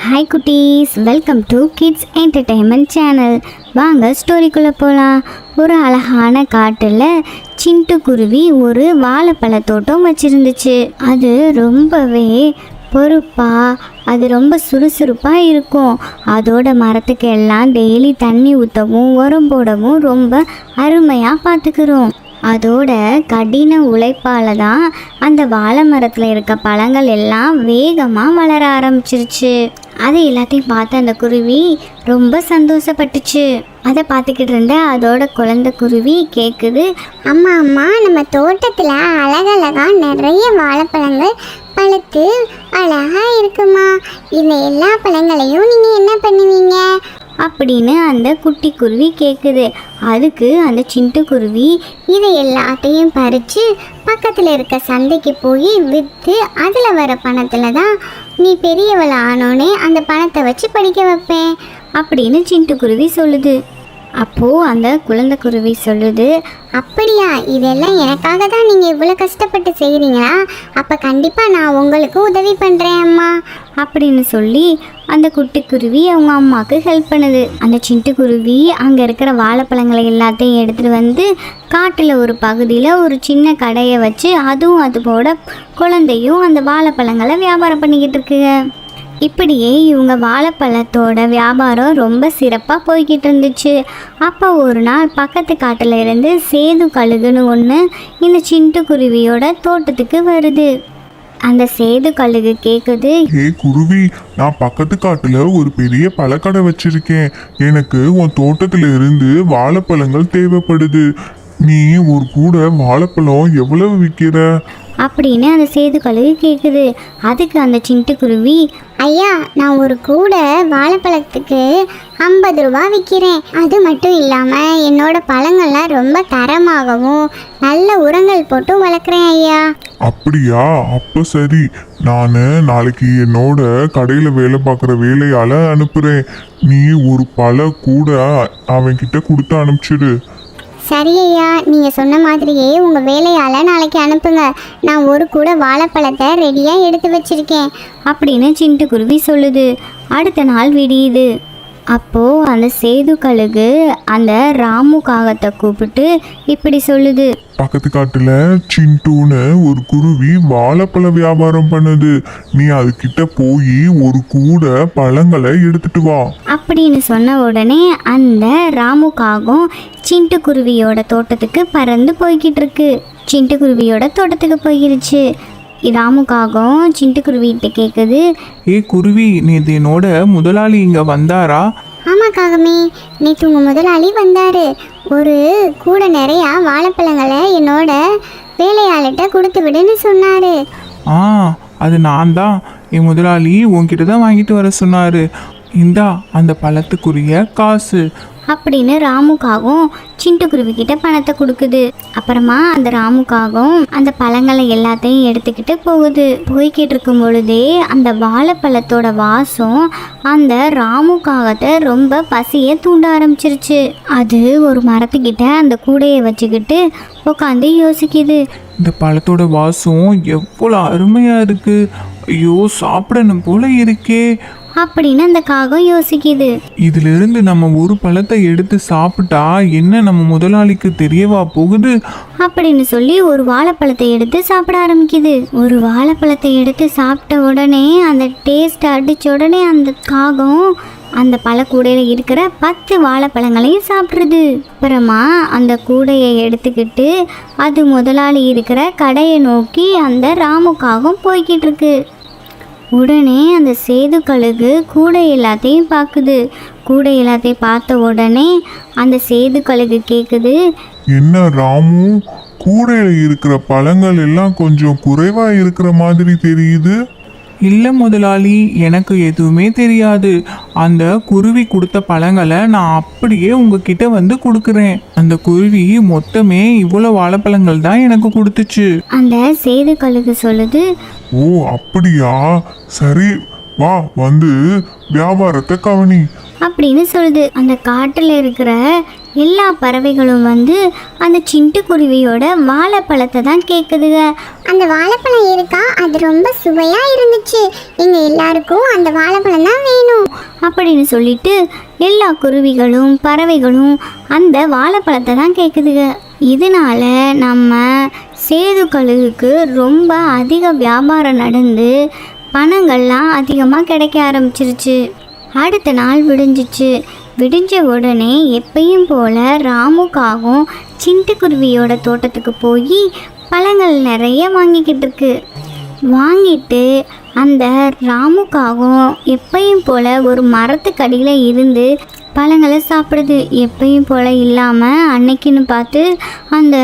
Hi குட்டீஸ், welcome to kids entertainment channel. வாங்க ஸ்டோரிக்குள்ளே போகலாம். ஒரு அழகான காட்டில் சிண்டு குருவி ஒரு வாழைப்பழ தோட்டம் வச்சுருந்துச்சு. அது ரொம்பவே பொறுப்பாக, அது ரொம்ப சுறுசுறுப்பாக இருக்கும். அதோட மரத்துக்கு எல்லாம் டெய்லி தண்ணி ஊற்றவும் உரம் போடவும் ரொம்ப அருமையாக பார்த்துக்கிறோம். அதோட கடின உழைப்பால் தான் அந்த வாழை மரத்தில் இருக்க பழங்கள் எல்லாம் வேகமாக வளர ஆரம்பிச்சிருச்சு. அது எல்லாத்தையும் பார்த்து அந்த குருவி ரொம்ப சந்தோஷப்பட்டுச்சு. அதை பார்த்துக்கிட்டு இருந்த அதோட குழந்தை குருவி கேட்குது, அம்மா அம்மா, நம்ம தோட்டத்தில் அழகழகா நிறைய வாழைப்பழங்கள் பழுத்து அழகா இருக்குமா. இந்த எல்லா பழங்களையும் நீங்கள் என்ன பண்ணுவீங்க அப்படின்னு அந்த குட்டி குருவி கேட்குது. அதுக்கு அந்த சிண்டு குருவி, இதை எல்லாத்தையும் பறித்து பக்கத்தில் இருக்க சந்தைக்கு போய் விற்று அதில் வர பணத்தில் தான் நீ பெரியவளை ஆனோன்னே அந்த பணத்தை வச்சு படிக்க வைப்பேன் அப்படின்னு சிண்டு குருவி சொல்லுது. அப்போது அந்த குழந்தை குருவி சொல்லுது, அப்படியா, இதெல்லாம் எனக்காக தான் நீங்கள் இவ்வளோ கஷ்டப்பட்டு செய்கிறீங்களா? அப்போ கண்டிப்பாக நான் உங்களுக்கு உதவி பண்ணுறேன் அம்மா அப்படின்னு சொல்லி அந்த குட்டி குருவி அவங்க அம்மாவுக்கு ஹெல்ப் பண்ணுது. அந்த சிண்டு குருவி அங்கே இருக்கிற வாழைப்பழங்களை எல்லாத்தையும் எடுத்துகிட்டு வந்து காட்டில் ஒரு பகுதியில் ஒரு சின்ன கடையை வச்சு அதுவும் அதுபோட குழந்தையும் அந்த வாழைப்பழங்களை வியாபாரம் பண்ணிக்கிட்டு இருக்குங்க. இப்படியே இவங்க வாழைப்பழத்தோட வியாபாரம் ரொம்ப சிறப்பாக போய்கிட்டு இருந்துச்சு. அப்போ ஒரு நாள் பக்கத்து காட்டில் இருந்து சேது கழுகுன்னு ஒன்று இந்த சிண்டு குருவியோட தோட்டத்துக்கு வருது. அந்த சேது கழுகு கேட்குது, ஹே குருவி, நான் பக்கத்து காட்டுல ஒரு பெரிய பழக்கடை வச்சிருக்கேன். எனக்கு உன் தோட்டத்துல இருந்து வாழைப்பழங்கள் தேவைப்படுது. நீ ஒரு கூட வாழைப்பழம் எவ்வளவு விற்கிற அப்படின்னு அந்த சேது கழுகு கேட்குது. அதுக்கு அந்த சிண்டு குருவி, ஐயா, நான் ஒரு கூடை வாழைப்பழத்துக்கு 50 ரூபா விற்கிறேன். அது மட்டும் இல்லாமல் என்னோட பழங்கள்லாம் ரொம்ப தரமாகவும் நல்ல உரங்கள் போட்டு வளர்க்குறேன் ஐயா. அப்படியா? அப்ப சரி, நான் நாளைக்கு என்னோட கடையில வேலை பார்க்குற வேலையால அனுப்புறேன். நீ ஒரு பழ கூட அவன்கிட்ட கொடுத்து அனுப்பிச்சிடு. சரி ஐயா, நீங்கள் சொன்ன மாதிரியே உங்கள் வேலையால் நாளைக்கு அனுப்புங்க. நான் ஒரு கூட வாழைப்பழத்தை ரெடியாக எடுத்து வச்சுருக்கேன் அப்படின்னு சிண்டு குருவி சொல்லுது. அடுத்த நாள் விடியுது. அப்போது அந்த சேது கழுகு அந்த ராமு காகத்தை கூப்பிட்டு இப்படி சொல்லுது, பக்கத்து காட்டுல சிண்டுன்னு ஒரு குருவி வாழைப்பழ வியாபாரம் பண்ணுது. நீ அதுகிட்ட போய் ஒரு கூட பழங்களை எடுத்துட்டு வா அப்படின்னு சொன்ன உடனே அந்த ராமு காகம் சிண்டு குருவியோட தோட்டத்துக்கு பறந்து போய்கிட்டு இருக்கு. சிண்டு குருவியோட தோட்டத்துக்கு போயிருச்சு. ராமு காகம் சிண்டு குருவிகிட்ட கேட்குது, ஏ குருவி, நேற்று என்னோட முதலாளி இங்கே வந்தாரா? ஆமாம் காகமே, நேற்று உங்கள் முதலாளி வந்தார். ஒரு கூட நிறையா வாழைப்பழங்களை என்னோட வேலையாளிட்ட கொடுத்து விடுன்னு சொன்னார். ஆ, அது நான் தான். என் முதலாளி உன்கிட்ட தான் வாங்கிட்டு வர சொன்னார். இந்தா அந்த பழத்துக்குரிய காசு அப்படின்னு ராமுக்காகவும் சிண்டு குருவிக்கிட்ட பணத்தை கொடுக்குது. அப்புறமா அந்த ராமுக்காகவும் அந்த பழங்களை எல்லாத்தையும் எடுத்துக்கிட்டு போகுது. போய்கிட்டு இருக்கும் பொழுதே அந்த வாழைப்பழத்தோட வாசம் அந்த ராமுக்காகத்தை ரொம்ப பசியை தூண்ட ஆரம்பிச்சிருச்சு. அது ஒரு மரத்துக்கிட்ட அந்த கூடையை வச்சுக்கிட்டு உட்காந்து யோசிக்குது. இந்த பழத்தோட வாசம் எவ்வளோ அருமையாக இருக்குது. ஐயோ, சாப்பிடணும் போல இருக்கே அப்படின்னு அந்த காகம் யோசிக்குது. இதிலிருந்து நம்ம ஒரு பழத்தை எடுத்து சாப்பிட்டா என்ன நம்ம முதலாளிக்கு தெரியவா போகுது அப்படின்னு சொல்லி ஒரு வாழைப்பழத்தை எடுத்து சாப்பிட ஆரம்பிக்குது. ஒரு வாழைப்பழத்தை எடுத்து சாப்பிட்ட உடனே அந்த டேஸ்ட் அடித்த உடனே அந்த காகம் அந்த பழக்கூடையில் இருக்கிற 10 வாழைப்பழங்களையும் சாப்பிட்ருது. அப்புறமா அந்த கூடையை எடுத்துக்கிட்டு அது முதலாளி இருக்கிற கடையை நோக்கி அந்த ராமுக்காகவும் போய்கிட்டு இருக்கு. உடனே அந்த சேது கழுகு கூடை எல்லாத்தையும் பார்க்குது. கூடை எல்லாத்தையும் பார்த்த உடனே அந்த சேது கழுகு கேட்குது, என்ன ராமு, கூடையில இருக்கிற பழங்கள் எல்லாம் கொஞ்சம் குறைவா இருக்கிற மாதிரி தெரியுது. இல்லை முதலாளி, எனக்கு எதுவுமே தெரியாது. அந்த குருவி கொடுத்த பழங்களை நான் அப்படியே உங்ககிட்ட வந்து கொடுக்குறேன். அந்த குருவி மொத்தமே இவ்வளோ வாழைப்பழங்கள் தான் எனக்கு கொடுத்துச்சு. அந்த சேது கழுகு சொல்லுது, ஓ அப்படியா, சரி, வா வந்து வியாபாரத்தை கவனி அப்படின்னு சொல்லுது. அந்த காட்டில் இருக்கிற எல்லா பறவைகளும் வந்து அந்த சிட்டுக்குருவியோட வாழைப்பழத்தை தான் கேட்குதுங்க. அந்த வாழைப்பழம் இருக்கா, அது ரொம்ப சுவையா இருந்துச்சு, எங்க எல்லாருக்கும் அந்த வாழைப்பழம் தான் வேணும் அப்படின்னு சொல்லிட்டு எல்லா குருவிகளும் பறவைகளும் அந்த வாழைப்பழத்தை தான் கேட்குதுங்க. இதனால நம்ம சேது கழுகுக்கு ரொம்ப அதிக வியாபாரம் நடந்து பணங்கள்லாம் அதிகமாக கிடைக்க ஆரம்பிச்சிருச்சு. அடுத்த நாள் விடிஞ்சிச்சு. விடிஞ்ச உடனே எப்பயும் போல் ராமுக்காகவும் சிட்டுக்குருவியோட தோட்டத்துக்கு போய் பழங்கள் நிறைய வாங்கிக்கிட்டு இருக்கு. வாங்கிட்டு அந்த ராமுக்காகவும் எப்பயும் போல் ஒரு மரத்துக்கடியில் இருந்து பழங்களை சாப்பிடுது. எப்பயும் போல் இல்லாமல் அன்னைக்குன்னு பார்த்து அந்த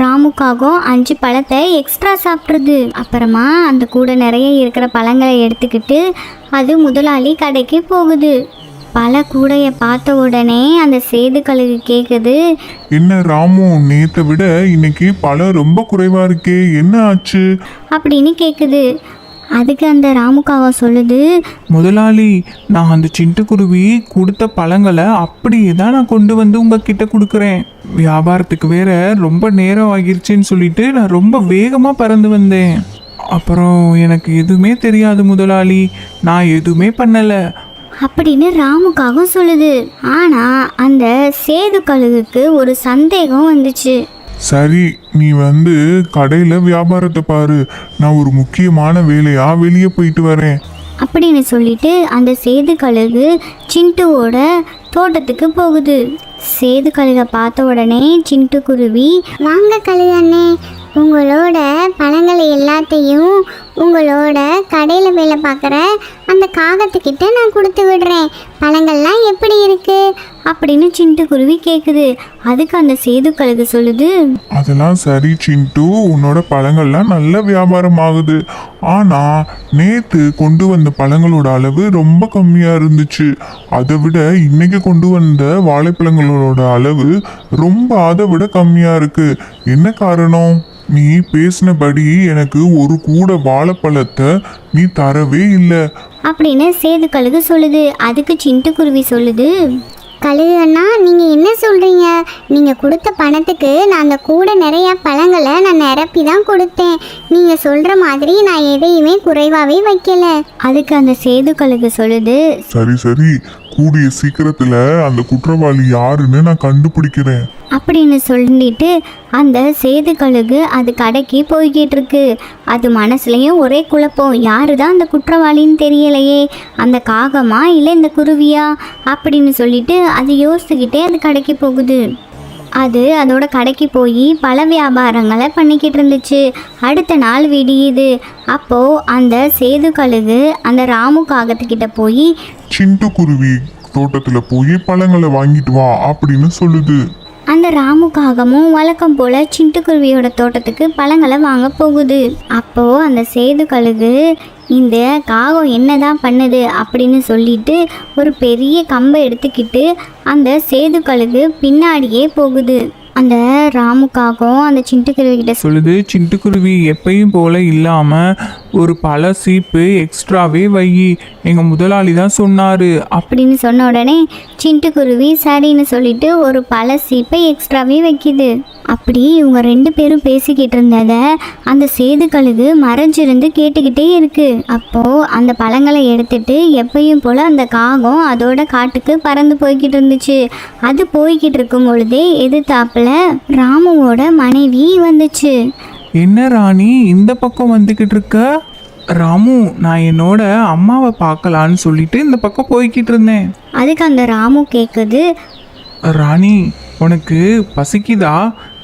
ராமுக்காகவும் 5 பழத்தை எக்ஸ்ட்ரா சாப்பிட்றது. அப்புறமா அந்த கூட நிறைய இருக்கிற பழங்களை எடுத்துக்கிட்டு அது முதலாளி கடைக்கு போகுது. பல கூடையை பார்த்த உடனே அந்த சேது கழுகு கேட்குது, என்ன ராமு, நேத்தை விட இன்னைக்கு பழம் ரொம்ப குறைவா இருக்கே, என்ன ஆச்சு அப்படின்னு கேட்குது. அதுக்கு அந்த ராமுக்காகவும் சொல்லுது, முதலாளி, நான் அந்த சிட்டுக்குருவி கொடுத்த பழங்களை அப்படியே தான் நான் கொண்டு வந்து உங்ககிட்ட கொடுக்குறேன். வியாபாரத்துக்கு வேற ரொம்ப நேரம் ஆகிருச்சுன்னு சொல்லிட்டு நான் ரொம்ப வேகமாக பறந்து வந்தேன். அப்புறம் எனக்கு எதுவுமே தெரியாது முதலாளி, நான் எதுவுமே பண்ணலை அப்படின்னு ராமுக்காகவும் சொல்லுது. ஆனால் அந்த சேது கழுகுக்கு ஒரு சந்தேகம் வந்துச்சு. சரி, நீ வந்து கடையில் வியாபாரத்தை பாரு, நான் ஒரு முக்கியமான வேலையா வெளியே போயிட்டு வரேன் அப்படின்னு சொல்லிட்டு அந்த சேது கழுகு சிண்டுவோட தோட்டத்துக்கு போகுது. சேது கழுகை பார்த்த உடனே சிட்டுக்குருவி, வாங்க கழுகு அண்ணே, உங்களோட பழங்களை எல்லாத்தையும் உங்களோட கடையில் வேலை பார்க்குற அந்த காகத்துக்கிட்ட நான் கொடுத்து விடுறேன், பழங்கள்லாம் எப்படி இருக்கு அப்படின்னு சிட்டுக்குருவி கேட்குது. அதுக்கு அந்த சேது கழுகு சொல்லுது, அதெல்லாம் சரி சிண்டு, உன்னோட பழங்கள்லாம் நல்ல வியாபாரம் ஆகுது. ஆனா நேத்து கொண்டு வந்த பழங்களோட அளவு ரொம்ப கம்மியா இருந்துச்சு. அதை விட இன்னைக்கு கொண்டு வந்த வாழைப்பழங்களோட அளவு ரொம்ப அதை விட கம்மியா இருக்கு. என்ன காரணம்? நீ பேசினபடி எனக்கு ஒரு கூட வாழைப்பழத்தை நீ தரவே இல்லை அப்படின்னு சேது கழுகு சொல்லுது. அதுக்கு சிட்டுக்குருவி சொல்லுது, கழுகு அண்ணா, நீங்கள் என்ன சொல்கிறீங்க? நீங்கள் கொடுத்த பணத்துக்கு நான் அந்த கூட நிறையா பழங்களை நான் நிரப்பி தான் கொடுத்தேன். நீங்கள் சொல்கிற மாதிரி நான் எதையுமே குறைவாகவே வைக்கல. அதுக்கு அந்த சேது கழுகு சொல்லுது, சரி சரி, கூடிய சீக்கிரத்துல அந்த குற்றவாளி யாருன்னு நான் கண்டுபிடிக்கிறேன் அப்படின்னு சொல்லிட்டு அந்த சேது கழுகு அது கடைக்கு போய்கிட்டு இருக்கு. அது மனசுலயும் ஒரே குழப்பம், யாரு தான் அந்த குற்றவாளின்னு தெரியலையே, அந்த காகமா இல்லை இந்த குருவியா அப்படின்னு சொல்லிட்டு அது யோசிச்சுக்கிட்டே அது கடைக்கு போகுது. அது அதோட கடைக்கு போய் பல வியாபாரங்களை பண்ணிக்கிட்டு இருந்துச்சு. அடுத்த நாள் விடியுது. அப்போது அந்த சேது கழுகு அந்த ராமு காகத்துக்கிட்ட போய், சிட்டுக்குருவி தோட்டத்துல போய் பழங்களை வாங்கிட்டு வா அப்படின்னு சொல்லுது. அந்த ராமு காகமும் வழக்கம் போல் சிட்டுக்குருவியோட தோட்டத்துக்கு பழங்களை வாங்க போகுது. அப்போது அந்த சேது கழுகு இந்த காகம் என்னதான் பண்ணுது அப்படின்னு சொல்லிட்டு ஒரு பெரிய கம்பை எடுத்துக்கிட்டு அந்த சேது கழுகு பின்னாடியே போகுது. அந்த ராமுக்காகவும் அந்த சிட்டுக்குருவி கிட்ட சொல்லுது, சிட்டுக்குருவி எப்பயும் போல இல்லாமல் ஒரு பல சீப்பு எக்ஸ்ட்ராவே வை, எங்கள் முதலாளி தான் சொன்னார் அப்படின்னு சொன்ன உடனே சிட்டுக்குருவி சரின்னு சொல்லிட்டு ஒரு பல சீப்பை எக்ஸ்ட்ராவே வைக்கிது. அப்படி இவங்க 2 பேரும் பேசிக்கிட்டு இருந்ததை அந்த சேது கழுகு மறைஞ்சிருந்து கேட்டுக்கிட்டே இருக்கு. அப்போது அந்த பழங்களை எடுத்துட்டு எப்பயும் போல் அந்த காகம் அதோட காட்டுக்கு பறந்து போய்கிட்டு இருந்துச்சு. அது போய்கிட்டு இருக்கும் பொழுதே எதிர்த்தாப்புல ராமுவோட மனைவி வந்துச்சு. என்ன ராணி இந்த பக்கம் வந்துக்கிட்டு இருக்க? ராமு, நான் என்னோட அம்மாவை பார்க்கலான்னு சொல்லிட்டு இந்த பக்கம் போய்கிட்டு இருந்தேன். அதுக்கு அந்த ராமு கேட்குது, ராணி, உனக்கு பசிக்குதா?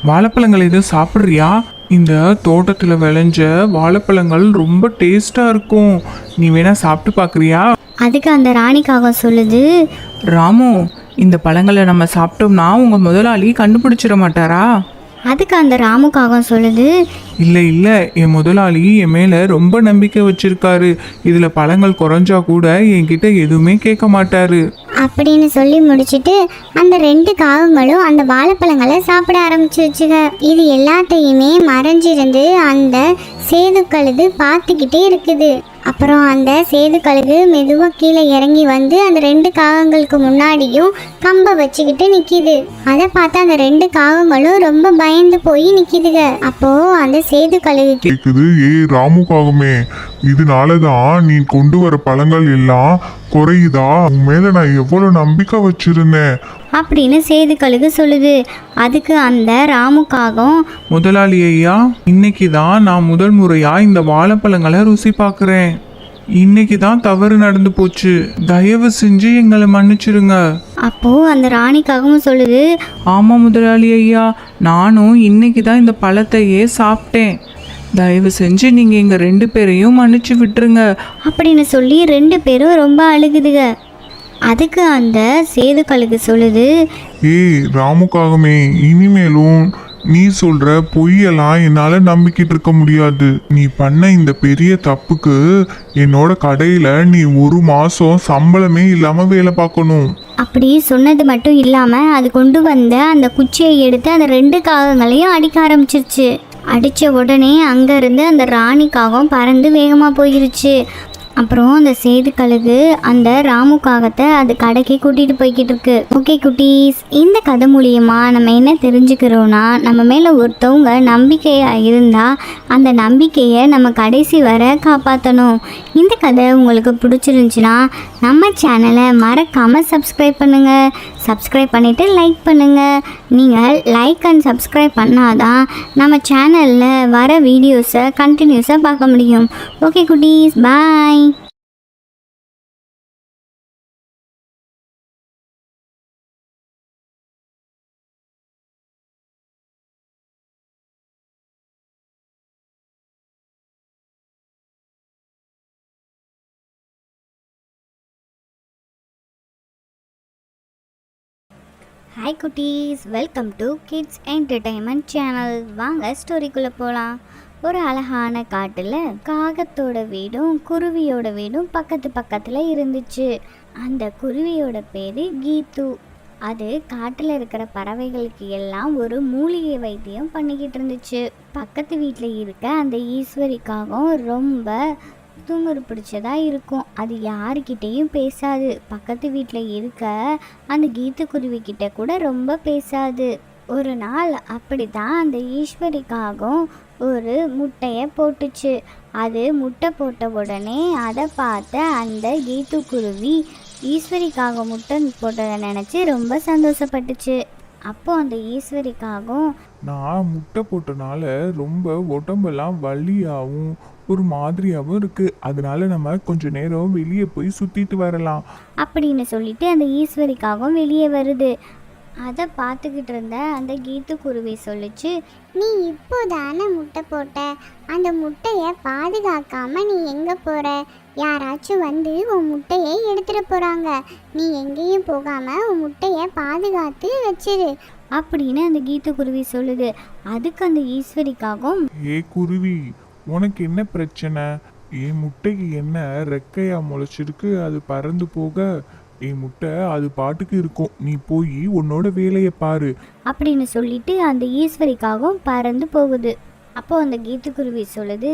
வாழைப்பழங்கள் எதுவும் சாப்பிட்றியா? இந்த தோட்டத்தில் விளைஞ்ச வாழைப்பழங்கள் ரொம்ப டேஸ்ட்டாக இருக்கும், நீ வேணா சாப்பிட்டு பார்க்குறியா? அதுக்கு அந்த ராணிக்காக சொல்லுது, ராமு, இந்த பழங்களை நம்ம சாப்பிட்டோம்னா உங்கள் முதலாளி கண்டுபிடிச்சிட மாட்டாரா? அதுக்கு அந்த ராமுக்காக சொல்லுது, இல்லை இல்லை, என் முதலாளி என் மேலே ரொம்ப நம்பிக்கை வச்சிருக்காரு, இதில் பழங்கள் குறைஞ்சா கூட என்கிட்ட எதுவுமே கேட்க மாட்டாரு அப்படின்னு சொல்லி முடிச்சுட்டு அந்த 2 காகங்களும் அந்த வாழைப்பழங்களை சாப்பிட ஆரம்பிச்சிருச்சுங்க. இது எல்லாத்தையுமே மறைஞ்சிருந்து அந்த சேது கழுகு பார்த்துக்கிட்டே இருக்குது. அப்புறம் அந்த சேது கழுகு மெதுவாக கீழே இறங்கி வந்து அந்த 2 காகங்களுக்கு முன்னாடியும் கம்பை வச்சுக்கிட்டு நிற்கிது. அதை பார்த்து அந்த 2 காகங்களும் ரொம்ப பயந்து போய் நிற்கிதுங்க. அப்போது அந்த சேது கழுகு கேக்குது, ராமுக்காகமே, இதனாலதான் நீ கொண்டு வர பழங்கள் எல்லாம் குறையுதா? உன் மேல நான் எவ்வளவு நம்பிக்கை வச்சிருந்தேன். அப்படின்னு சேது கழுகு சொல்லுது. அதுக்கு அந்த ராமுக்காகவும், முதலாளி ஐயா, இன்னைக்கு தான் நான் முதல் முறையா இந்த வாழைப்பழங்களை ருசி பார்க்குறேன். இன்னைக்கு தான் தவறு நடந்து போச்சு. தயவு செஞ்சு எங்களை மன்னிச்சிருங்க. அப்போது அந்த ராணிக்காகவும் சொல்லுது. ஆமாம் முதலாளி ஐயா, நானும் இன்னைக்கு தான் இந்த பழத்தையே சாப்பிட்டேன். தயவு செஞ்சு நீங்கள் எங்கள் 2 பேரையும் மன்னிச்சு விட்டுருங்க. அப்படின்னு சொல்லி 2 பேரும் ரொம்ப அழுகுதுங்க. அதுக்கு அந்த சேது கழுகு சொல்லுது. ராமுக்காகமே, இனிமேலும் நீ சொல்ற பொய்யெல்லாம் என்னால நம்பிக்கிட்டு இருக்க முடியாது. நீ பண்ண இந்த பெரிய தப்புக்கு என்னோட கடையில நீ 1 மாசம் சம்பளமே இல்லாம வேலை பார்க்கணும். அப்படி சொன்னது மட்டும் இல்லாமல் அது கொண்டு வந்த அந்த குச்சியை எடுத்து அந்த 2 காகங்களையும் அடிக்க ஆரம்பிச்சிருச்சு. அடித்த உடனே அங்கேருந்து அந்த ராணிக்காகவும் பறந்து வேகமாக போயிருச்சு. அப்புறம் அந்த சேது கழுகு அந்த ராமு காகத்தை அது கடைக்கு கூட்டிகிட்டு போய்கிட்டு இருக்கு. ஓகே குட்டீஸ், இந்த கதை மூலியமா நம்ம என்ன தெரிஞ்சுக்கிறோன்னா, நம்ம மேலே ஒருத்தவங்க நம்பிக்கையாக இருந்தால் அந்த நம்பிக்கையை நம்ம கடைசி வரை காப்பாற்றணும். இந்த கதை உங்களுக்கு பிடிச்சிருந்துச்சுன்னா நம்ம சேனலை மறக்காமல் சப்ஸ்கிரைப் பண்ணுங்கள். சப்ஸ்கிரைப் பண்ணிவிட்டு லைக் பண்ணுங்கள். நீங்கள் லைக் அண்ட் சப்ஸ்கிரைப் பண்ணாதான் நம்ம சேனலில் வர வீடியோஸை கண்டினியூஸாக பார்க்க முடியும். ஓகே குட்டீஸ், பாய். ஹாய் குட்டீஸ், welcome to kids entertainment channel. வாங்க ஸ்டோரிக்குள்ளே போகலாம். ஒரு அழகான காட்டில் காகத்தோட வீடும் குருவியோட வீடும் பக்கத்தில் இருந்துச்சு. அந்த குருவியோட பேர் கீத்து. அது காட்டில் இருக்கிற பறவைகளுக்கு எல்லாம் ஒரு மூலிகை வைத்தியம் பண்ணிக்கிட்டு இருந்துச்சு. பக்கத்து வீட்டில் இருக்க அந்த ஈஸ்வரிக்காகவும் ரொம்ப துமுறு பிடிச்சதா இருக்கும். அது யாருக்கிட்டேயும் பேசாது. பக்கத்து வீட்டில் இருக்க அந்த கீத்து குருவிக்கிட்ட கூட ரொம்ப பேசாது. ஒரு நாள் அப்படி தான் அந்த ஈஸ்வரிக்காகவும் ஒரு முட்டையை போட்டுச்சு. அது முட்டை போட்ட உடனே அதை பார்த்த அந்த கீத்து குருவி ஈஸ்வரிக்காக முட்டை போட்டதை நினச்சி ரொம்ப சந்தோஷப்பட்டுச்சு. அப்போ அந்த ஈஸ்வரிக்காகவும், நான் முட்டை போட்டனால ரொம்ப உடம்பெல்லாம் வலியாகவும் ஒரு மாதிரியாகவும் இருக்குது. அதனால நம்ம கொஞ்ச நேரம் வெளியே போய் சுற்றிட்டு வரலாம் அப்படின்னு சொல்லிட்டு அந்த ஈஸ்வரிக்காகவும் வெளியே வருது. அதை பார்த்துக்கிட்டு இருந்த அந்த கீத்து குருவி சொல்லிச்சு, நீ இப்போதானே முட்டை போட்ட, அந்த முட்டையை பாதுகாக்காம நீ எங்கே போகிற? யாராச்சும் வந்து உன் முட்டையை எடுத்துகிட்டு போகிறாங்க. நீ எங்கேயும் போகாமல் உன் முட்டையை பாதுகாத்து வச்சிரு அப்படின்னு அந்த கீத்து குருவி சொல்லுது. அதுக்கு அந்த ஈஸ்வரிக்காகவும், குருவி, உனக்கு என்ன பிரச்சனை? என் முட்டைக்கு என்ன ரெக்கையா முளைச்சிருக்கு? அது பறந்து போக என் முட்டை அது பாட்டுக்கு இருக்கும். நீ போய் உன்னோட வேலையை பாரு அப்படின்னு சொல்லிட்டு அந்த ஈஸ்வரிக்காகவும் பறந்து போகுது. அப்போ அந்த கீத்துக்குருவி சொல்லுது,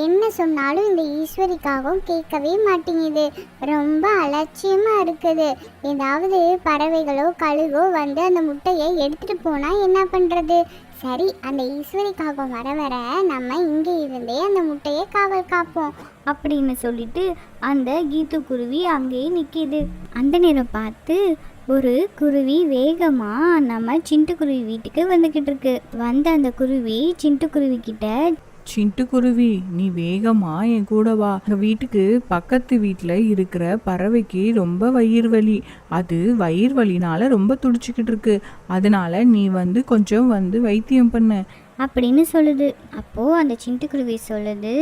என்ன சொன்னாலும் இந்த ஈஸ்வரிக்காகவும் கேட்கவே மாட்டேங்குது. ரொம்ப அலட்சியமாக இருக்குது. ஏதாவது பறவைகளோ கழுகோ வந்து அந்த முட்டையை எடுத்துகிட்டு போனால் என்ன பண்ணுறது? சரி, அந்த ஈஸ்வரிக்காகவும் வர வர நம்ம இங்கே இருந்தே அந்த முட்டையை காவல் காப்போம் அப்படின்னு சொல்லிட்டு அந்த கீத்துக்குருவி அங்கேயே நிற்கிது. அந்த நேரம் பார்த்து ஒரு குருவி வேகமாக நம்ம சிண்டுக்குருவி வீட்டுக்கு வந்துக்கிட்டு இருக்கு. வந்த அந்த குருவி சிண்டுக்குருவி கிட்ட, சிண்டுக்குருவி, நீ வேகமா என் கூட வா. எங்கள் வீட்டுக்கு பக்கத்து வீட்டில் இருக்கிற பறவைக்கு ரொம்ப வயிறு வலி. அது வயிறு வலினால ரொம்ப துடிச்சிக்கிட்டு இருக்கு. அதனால நீ வந்து கொஞ்சம் வந்து வைத்தியம் பண்ணு அப்படின்னு சொல்லுது. அப்போது அந்த சிண்டுக்குருவி சொல்லுது,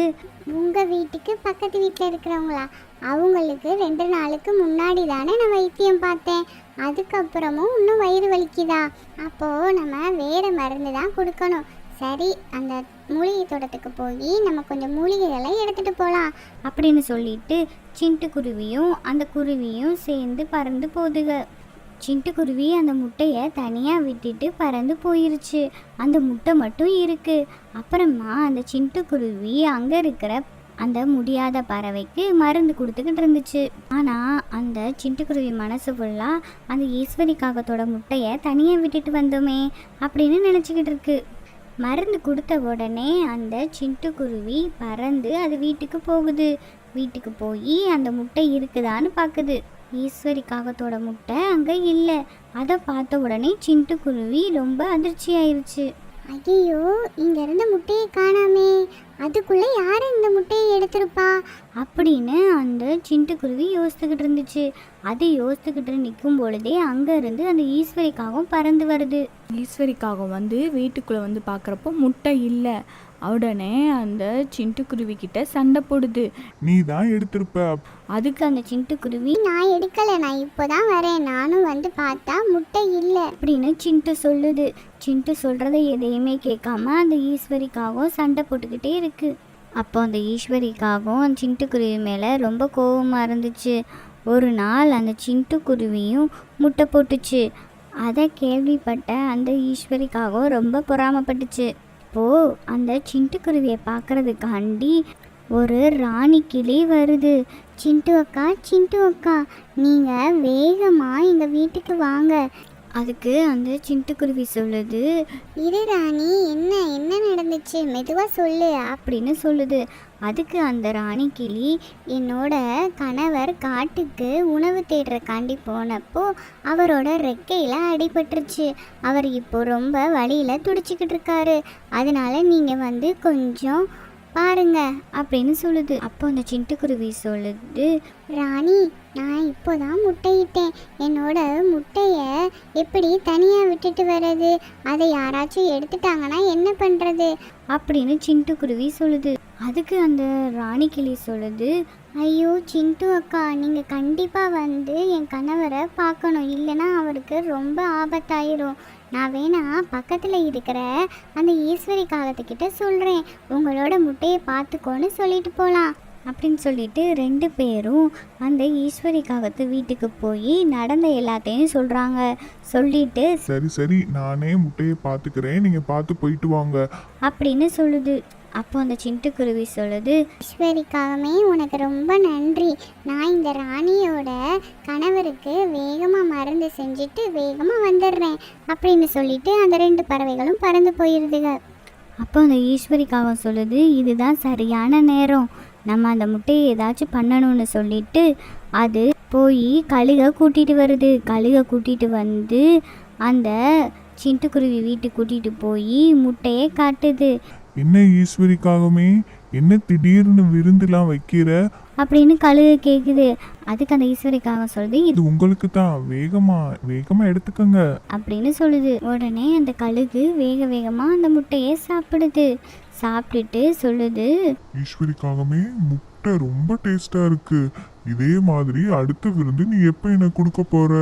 உங்கள் வீட்டுக்கு பக்கத்து வீட்டில் இருக்கிறவங்களா? அவங்களுக்கு 2 நாளுக்கு முன்னாடி தானே நான் வைத்தியம் பார்த்தேன். அதுக்கப்புறமும் இன்னும் வயிறு வலிக்குதா? அப்போது நம்ம வேறு மருந்து தான் கொடுக்கணும். சரி, அந்த மூலிகை தோட்டத்துக்கு போய் நம்ம கொஞ்சம் மூலிகைகளை எடுத்துகிட்டு போகலாம் அப்படின்னு சொல்லிட்டு சிண்டுக்குருவியும் அந்த குருவியும் சேர்ந்து பறந்து போகுதுங்க. சிண்டுக்குருவி அந்த முட்டையை தனியாக விட்டுட்டு பறந்து போயிருச்சு. அந்த முட்டை மட்டும் இருக்குது. அப்புறமா அந்த சிண்டுக்குருவி அங்கே இருக்கிற அந்த முடியாத பறவைக்கு மருந்து கொடுத்துக்கிட்டு இருந்துச்சு. ஆனால் அந்த சிட்டுக்குருவி மனசு ஃபுல்லாக அந்த ஈஸ்வரி காகத்தோட முட்டையை தனியாக விட்டுட்டு வந்தோமே அப்படின்னு நினச்சிக்கிட்டு இருக்கு. மருந்து கொடுத்த உடனே அந்த சிட்டுக்குருவி பறந்து அது வீட்டுக்கு போகுது. வீட்டுக்கு போய் அந்த முட்டை இருக்குதான்னு பார்க்குது. ஈஸ்வரி காகத்தோட முட்டை அங்கே இல்லை. அதை பார்த்த உடனே சிட்டுக்குருவி ரொம்ப அதிர்ச்சி ஆயிடுச்சு. ஐயோ, இங்க இருந்த முட்டையை காணாமே, அதுக்குள்ள யாரு இந்த முட்டையை எடுத்திருப்பா? அப்படின்னு அந்த சிட்டுக்குருவி யோசித்துக்கிட்டு இருந்துச்சு. அது யோசித்துக்கிட்டு நிற்கும் பொழுதே அங்கேருந்து அந்த ஈஸ்வரி காகம் பறந்து வருது. ஈஸ்வரி காகம் வந்து வீட்டுக்குள்ளே வந்து பார்க்குறப்போ முட்டை இல்லை. உடனே அந்த சிட்டுக்குருவி கிட்ட சண்டை போடுது. நீ தான் எடுத்திருப்ப. அதுக்கு அந்த சிட்டுக்குருவி நான் எடுக்கல, நான் இப்போதான் வரேன், நானும் வந்து பார்த்தா முட்டை இல்லை அப்படின்னு சிண்டு சொல்லுது. சிண்டு சொல்கிறத எதையுமே கேட்காம அந்த ஈஸ்வரிக்காகவும் சண்டை போட்டுக்கிட்டே இருக்கு. அப்போ அந்த ஈஸ்வரிக்காகவும் அந்த சிட்டுக்குருவி மேலே ரொம்ப கோபமாக இருந்துச்சு. ஒரு நாள் அந்த சிட்டுக்குருவியும் முட்டை போட்டுச்சு. அதை கேள்விப்பட்ட அந்த ஈஸ்வரிக்காகவும் ரொம்ப பொறாமப்பட்டுச்சு. இப்போது அந்த சிட்டுக்குருவியை பார்க்கறதுக்காண்டி ஒரு ராணி கிளி வருது. சிண்டு அக்கா, நீங்கள் வேகமாக எங்கள் வீட்டுக்கு வாங்க. அதுக்கு அந்த சிட்டுக்குருவி சொல்லுது, இரு ராணி, என்ன நடந்துச்சு, மெதுவாக சொல்லு அப்படின்னு சொல்லுது. அதுக்கு அந்த ராணி கிளி, என்னோட கணவர் காட்டுக்கு உணவு தேடுறக்காண்டி போனப்போ அவரோட ரெக்கையில் அடிபட்டுருச்சு. அவர் இப்போ ரொம்ப வலியில் துடிச்சிக்கிட்டு இருக்காரு. அதனால நீங்கள் வந்து கொஞ்சம் பாருங்க அப்படின்னு சொல்லுது. அப்போ அந்த சிட்டுக்குருவி சொல்லுது, ராணி, நான் இப்போதான் முட்டையிட்டேன். என்னோட முட்டையை எப்படி தனியாக விட்டுட்டு வர்றது? அதை யாராச்சும் எடுத்துட்டாங்கன்னா என்ன பண்ணுறது அப்படின்னு சிட்டுக்குருவி சொல்லுது. அதுக்கு அந்த ராணி கிளி சொல்லுது, ஐயோ சிண்டு அக்கா, நீங்கள் கண்டிப்பாக வந்து என் கணவரை பார்க்கணும், இல்லைன்னா அவருக்கு ரொம்ப ஆபத்தாயிரும். நான் வேணா பக்கத்தில் இருக்கிற அந்த ஈஸ்வரி காகத்துக்கிட்ட சொல்கிறேன், உங்களோட முட்டையை பார்த்துக்கோன்னு சொல்லிட்டு போகலாம் அப்படின்னு சொல்லிட்டு 2 பேரும் அந்த ஈஸ்வரி காகத்து வீட்டுக்கு போய் நடந்த எல்லாத்தையும் சொல்கிறாங்க. சொல்லிட்டு சரி நானே முட்டையை பார்த்துக்கிறேன், நீங்கள் பார்த்து போயிட்டு வாங்க அப்படின்னு சொல்லுது. அப்போ அந்த சிட்டுக்குருவி சொல்லுது, ஈஸ்வரிக்காகவே உனக்கு ரொம்ப நன்றி. நான் இந்த ராணியோட கணவருக்கு வேகமாக மருந்து செஞ்சுட்டு வேகமாக வந்துடுறேன் அப்படின்னு சொல்லிட்டு அந்த 2 பறவைகளும் பறந்து போயிடுதுங்க. அப்போ அந்த ஈஸ்வரி காகம் சொல்லுது, இதுதான் சரியான நேரம், நம்ம அந்த முட்டையை ஏதாச்சும் பண்ணணும்னு சொல்லிட்டு அது போய் கழுகை கூட்டிகிட்டு வருது. கழுகை கூட்டிகிட்டு வந்து அந்த சிட்டுக்குருவி வீட்டுக்கு கூட்டிகிட்டு போய் முட்டையை காட்டுது. என்ன ஈஸ்வரிக்காகவே, என்ன திடீர்னு விருந்துலாம் வைக்கிற? அப்படின்னு கழுகு கேட்குது. அதுக்கு அந்த ஈஸ்வரிக்காக சொல்லுது, இது உங்களுக்கு தான், வேகமா எடுத்துக்கங்க அப்படின்னு சொல்லுது. உடனே அந்த கழுகு வேகமாக அந்த முட்டையை சாப்பிடுது. சாப்பிட்டுட்டு சொல்லுது, ஈஸ்வரிக்காகவே, முட்டை ரொம்ப டேஸ்டா இருக்கு. இதே மாதிரி அடுத்த விருந்து நீ எப்போ எனக்கு கொடுக்க போற?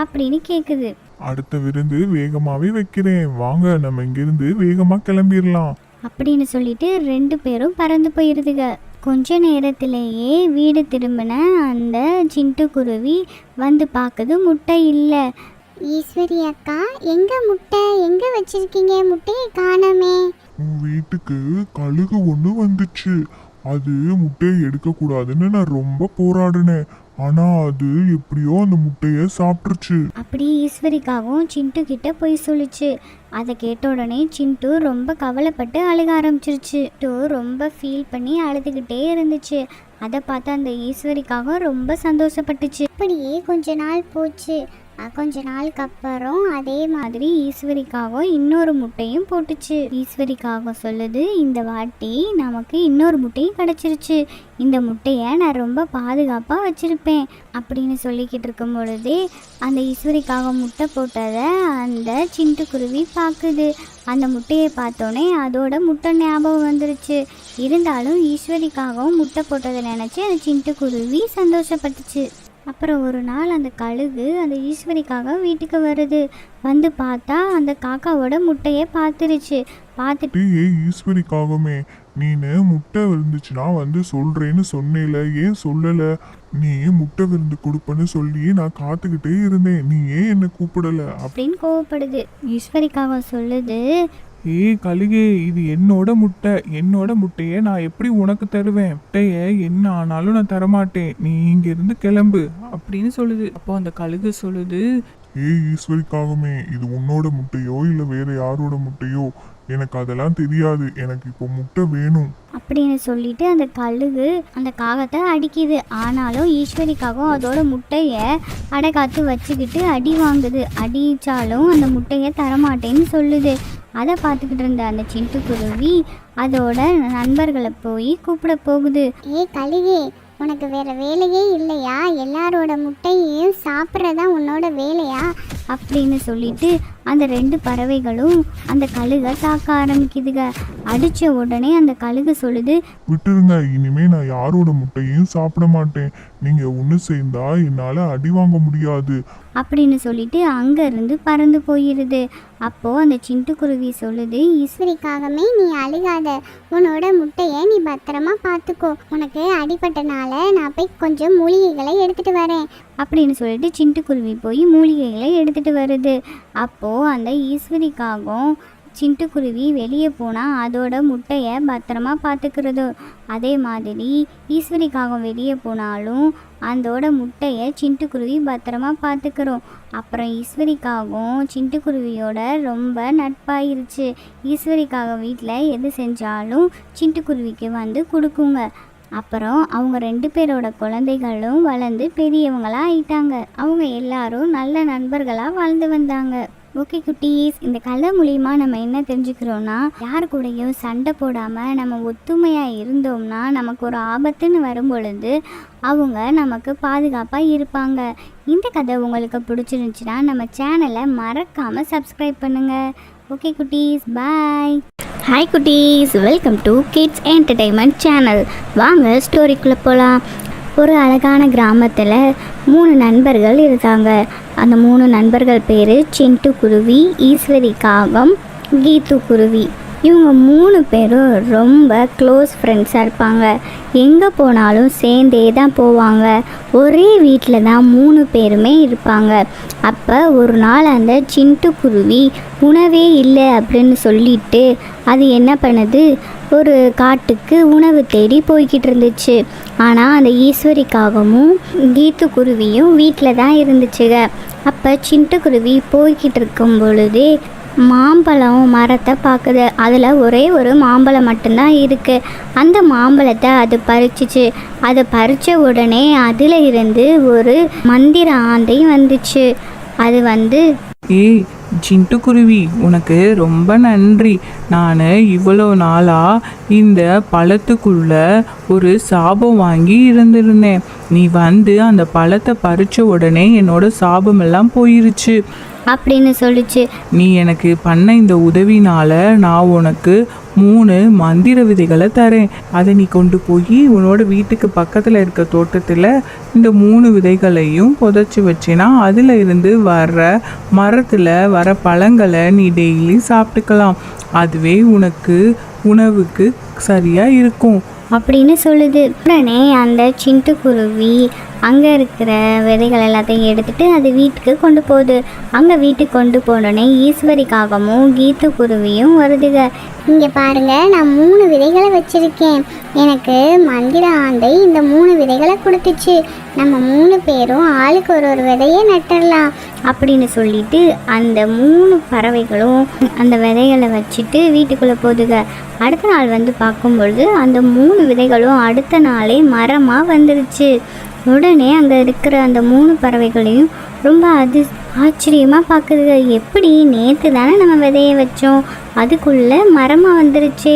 அப்படின்னு கேட்குது. அடுத்த விருந்து வேகமாவே வைக்கிறேன், வாங்க நம்ம இங்கிருந்து வேகமா கிளம்பிடலாம் அப்படின்னு சொல்லிட்டு 2 பேரும் பறந்து போயிருதுங்க. கொஞ்ச நேரத்திலேயே வீடு திரும்பின அந்த சிட்டுக்குருவி வந்து பார்க்குது, முட்டை இல்லை. ஈஸ்வரி அக்கா, முட்டை எங்கே வச்சிருக்கீங்க? முட்டையை காணோமே. உன் வீட்டுக்கு கழுகு ஒன்று வந்துச்சு. அது முட்டையை எடுக்கக்கூடாதுன்னு நான் ரொம்ப போராடினேன். ஆனா அது எப்படியோ அந்த முட்டையை சாப்பிட்டுருச்சு. அப்படி ஈஸ்வரிக்காகவும் சிண்டு கிட்ட போய் சொல்லிச்சு. அதை கேட்ட உடனே சிண்டு ரொம்ப கவலைப்பட்டு அழுக ஆரம்பிச்சிருச்சு. ரொம்ப ஃபீல் பண்ணி அழுதுகிட்டே இருந்துச்சு. அதை பார்த்து அந்த ஈஸ்வரிக்காகவும் ரொம்ப சந்தோஷப்பட்டுச்சு. அப்படியே கொஞ்ச நாள் போச்சு. கொஞ்ச நாளுக்கு அப்புறம் அதே மாதிரி ஈஸ்வரிக்காகவும் இன்னொரு முட்டையும் போட்டுச்சு. ஈஸ்வரிக்காகவும் சொல்லுது, இந்த வாட்டி நமக்கு இன்னொரு முட்டையும் கிடச்சிருச்சு. இந்த முட்டையை நான் ரொம்ப பாதுகாப்பாக வச்சுருப்பேன் அப்படின்னு சொல்லிக்கிட்டு இருக்கும் பொழுதே அந்த ஈஸ்வரிக்காக முட்டை போட்டதை அந்த சிட்டுக்குருவி பார்க்குது. அந்த முட்டையை பார்த்தோன்னே அதோட முட்டை ஞாபகம் வந்துருச்சு. இருந்தாலும் ஈஸ்வரிக்காகவும் முட்டை போட்டதை நினச்சி அந்த சிட்டுக்குருவி சந்தோஷப்பட்டுச்சு. அப்புறம் ஒரு நாள் அந்த கழுகு அந்த ஈஸ்வரிக்காக வீட்டுக்கு வருது. வந்து பார்த்தா அந்த காக்காவோட முட்டையை பார்த்துருச்சு. பார்த்துட்டு, ஈஸ்வரிக்காகவே, நீனு முட்டை விருந்துச்சுன்னா வந்து சொல்றேன்னு சொன்னேல, ஏன் சொல்லல? நீ முட்டை விருந்து கொடுப்பன்னு சொல்லி நான் காத்துக்கிட்டே இருந்தேன், நீ ஏன் என்ன கூப்பிடல அப்படின்னு கோவப்படுது. ஈஸ்வரிக்காக சொல்லுது, ஏய் கழுகே, இது என்னோட முட்டை. என்னோட முட்டையை நான் எப்படி உனக்கு தருவேன்? முட்டையை என்ன ஆனாலும் நான் தரமாட்டேன். நீ இங்கிருந்து கிளம்பு அப்படின்னு சொல்லுது. அப்போ அந்த கழுகு சொல்லுது, ஏய் ஈஸ்வரிக்காகமே, இது உன்னோட முட்டையோ இல்லை வேற யாரோட முட்டையோ எனக்கு அதெல்லாம் தெரியாது. எனக்கு இப்போ முட்டை வேணும். அப்படின்னு சொல்லிட்டு அந்த கழுகு அந்த காகத்தை அடிக்குது. ஆனாலும் ஈஸ்வரிக்காகவும் அதோட முட்டையை அடைக்காத்து வச்சுக்கிட்டு அடி வாங்குது. அடித்தாலும் அந்த முட்டையை தரமாட்டேன்னு சொல்லுது. அதை பார்த்துக்கிட்டு இருந்த அந்த சிட்டுக்குருவி அதோட நண்பர்களை போய் கூப்பிட போகுது. ஏய் கழுகே, உனக்கு வேற வேலையே இல்லையா? எல்லாரோட முட்டையையும் சாப்பிட்றதா உன்னோட வேலையா? அப்படின்னு சொல்லிட்டு அந்த 2 பறவைகளும் அந்த கழுகை தாக்க ஆரம்பிக்குதுங்க. அடித்த உடனே அந்த கழுகு சொல்லுது, விட்டுருங்க, இனிமே நான் யாரோட முட்டையும் சாப்பிட மாட்டேன். நீங்க ஒன்று சேர்ந்தா என்னால் அடி வாங்க முடியாது. அப்படின்னு சொல்லிட்டு அங்கேருந்து பறந்து போயிடுது. அப்போது அந்த சிட்டுக்குருவி சொல்லுது, ஈஸ்வரிக்காகவே நீ அழுகாத. உன்னோட முட்டையை நீ பத்திரமா பார்த்துக்கோ. உனக்கு அடிபட்டனால நான் போய் கொஞ்சம் மூலிகைகளை எடுத்துட்டு வரேன். அப்படின்னு சொல்லிட்டு சிட்டுக்குருவி போய் மூலிகைகளை எடுத்துகிட்டு வருது. அப்போது அந்த ஈஸ்வரிக்காகவும் சிட்டுக்குருவி வெளியே போனால் அதோட முட்டையை பத்திரமா பார்த்துக்கிறதோ, அதே மாதிரி ஈஸ்வரிக்காகவும் வெளியே போனாலும் அதோட முட்டையை சிட்டுக்குருவி பத்திரமா பார்த்துக்கிறோம். அப்புறம் ஈஸ்வரிக்காகவும் சிட்டுக்குருவியோட ரொம்ப நட்பாயிருச்சு. ஈஸ்வரிக்காக வீட்டில் எது செஞ்சாலும் சிட்டுக்குருவிக்கு வந்து கொடுக்குங்க. அப்புறம் அவங்க 2 பேரோட குழந்தைகளும் வளர்ந்து பெரியவங்களாக ஆயிட்டாங்க. அவங்க எல்லாரும் நல்ல நண்பர்களாக வாழ்ந்து வந்தாங்க. ஓகே குட்டீஸ், இந்த கதை மூலிமா நம்ம என்ன தெரிஞ்சுக்கிறோன்னா, யார் கூடயும் சண்டை போடாமல் நம்ம ஒத்துமையாக இருந்தோம்னா நமக்கு ஒரு ஆபத்துன்னு வரும் பொழுது அவங்க நமக்கு பாதுகாப்பாக இருப்பாங்க. இந்த கதை உங்களுக்கு பிடிச்சிருந்துச்சுன்னா நம்ம சேனலை மறக்காமல் சப்ஸ்கிரைப் பண்ணுங்கள். ஓகே குட்டீஸ், பாய். ஹாய் குட்டீஸ், welcome to kids entertainment channel. வாங்க ஸ்டோரிக்குள்ளே போகலாம். ஒரு அழகான கிராமத்தில் 3 நண்பர்கள் இருந்தாங்க. அந்த 3 நண்பர்கள் பேர் சிட்டுக்குருவி, ஈஸ்வரி காகம், கீத்து குருவி. இவங்க 3 பேரும் ரொம்ப க்ளோஸ் ஃப்ரெண்ட்ஸாக இருப்பாங்க. எங்கே போனாலும் சேர்ந்தே தான் போவாங்க. ஒரே வீட்டில் தான் 3 பேருமே இருப்பாங்க. அப்போ ஒரு நாள் அந்த சிட்டுக்குருவி உணவே இல்லை அப்படின்னு சொல்லிட்டு அது என்ன பண்ணுது, ஒரு காட்டுக்கு உணவு தேடி போய்கிட்டு இருந்துச்சு. ஆனால் அந்த ஈஸ்வரிக்காகவும் கீத்து குருவியும் வீட்டில் தான் இருந்துச்சுங்க. அப்போ சிட்டுக்குருவி போய்கிட்டு இருக்கும் பொழுதே மாம்பழம் மரத்தை பார்க்குது. அதில் ஒரே ஒரு மாம்பழம் மட்டும்தான் இருக்குது. அந்த மாம்பழத்தை அது பறிச்சிச்சு. அதை பறித்த உடனே அதில் இருந்து ஒரு மந்திர ஆந்தை வந்துச்சு. அது வந்து, ஏய் சிட்டுக்குருவி, உனக்கு ரொம்ப நன்றி. நான் இவ்வளோ நாளாக இந்த பழத்துக்குள்ள ஒரு சாபம் வாங்கி இருந்திருந்தேன். நீ வந்து அந்த பழத்தை பறித்த உடனே என்னோட சாபமெல்லாம் போயிருச்சு அப்படின்னு சொல்லிச்சு. நீ எனக்கு பண்ண இந்த உதவினால நான் உனக்கு 3 மந்திர விதைகளை தரேன். அதை நீ கொண்டு போய் உன்னோட வீட்டுக்கு பக்கத்தில் இருக்க தோட்டத்தில் இந்த 3 விதைகளையும் புதைச்சி வச்சினா அதில் இருந்து வர்ற மரத்தில் வர பழங்களை நீ டெய்லி சாப்பிட்டுக்கலாம். அதுவே உனக்கு உணவுக்கு சரியாக இருக்கும் அப்படின்னு சொல்லுது. உடனே அந்த சிட்டுக்குருவி அங்கே இருக்கிற விதைகள் எல்லாத்தையும் எடுத்துகிட்டு அது வீட்டுக்கு கொண்டு போகுது. அங்கே வீட்டுக்கு கொண்டு போனோடனே ஈஸ்வரிக்காகவும் கீத்து குருவியும் வருதுங்க. இங்கே பாருங்க, நான் 3 விதைகளை வச்சிருக்கேன். எனக்கு மந்திர ஆந்தை இந்த 3 விதைகளை கொடுத்துச்சு. நம்ம 3 பேரும் ஆளுக்கு ஒரு விதையை நட்டுடலாம் அப்படின்னு சொல்லிட்டு அந்த 3 பறவைகளும் அந்த விதைகளை வச்சுட்டு வீட்டுக்குள்ளே போகுதுங்க. அடுத்த நாள் வந்து பார்க்கும்பொழுது அந்த 3 விதைகளும் அடுத்த நாளே மரமாக வந்துருச்சு. உடனே அங்கே இருக்கிற அந்த 3 பறவைகளையும் ரொம்ப ஆச்சரியமாக பார்க்குதுங்க. எப்படி நேற்று தானே நம்ம விதையை வச்சோம், அதுக்குள்ளே மரமாக வந்துருச்சு.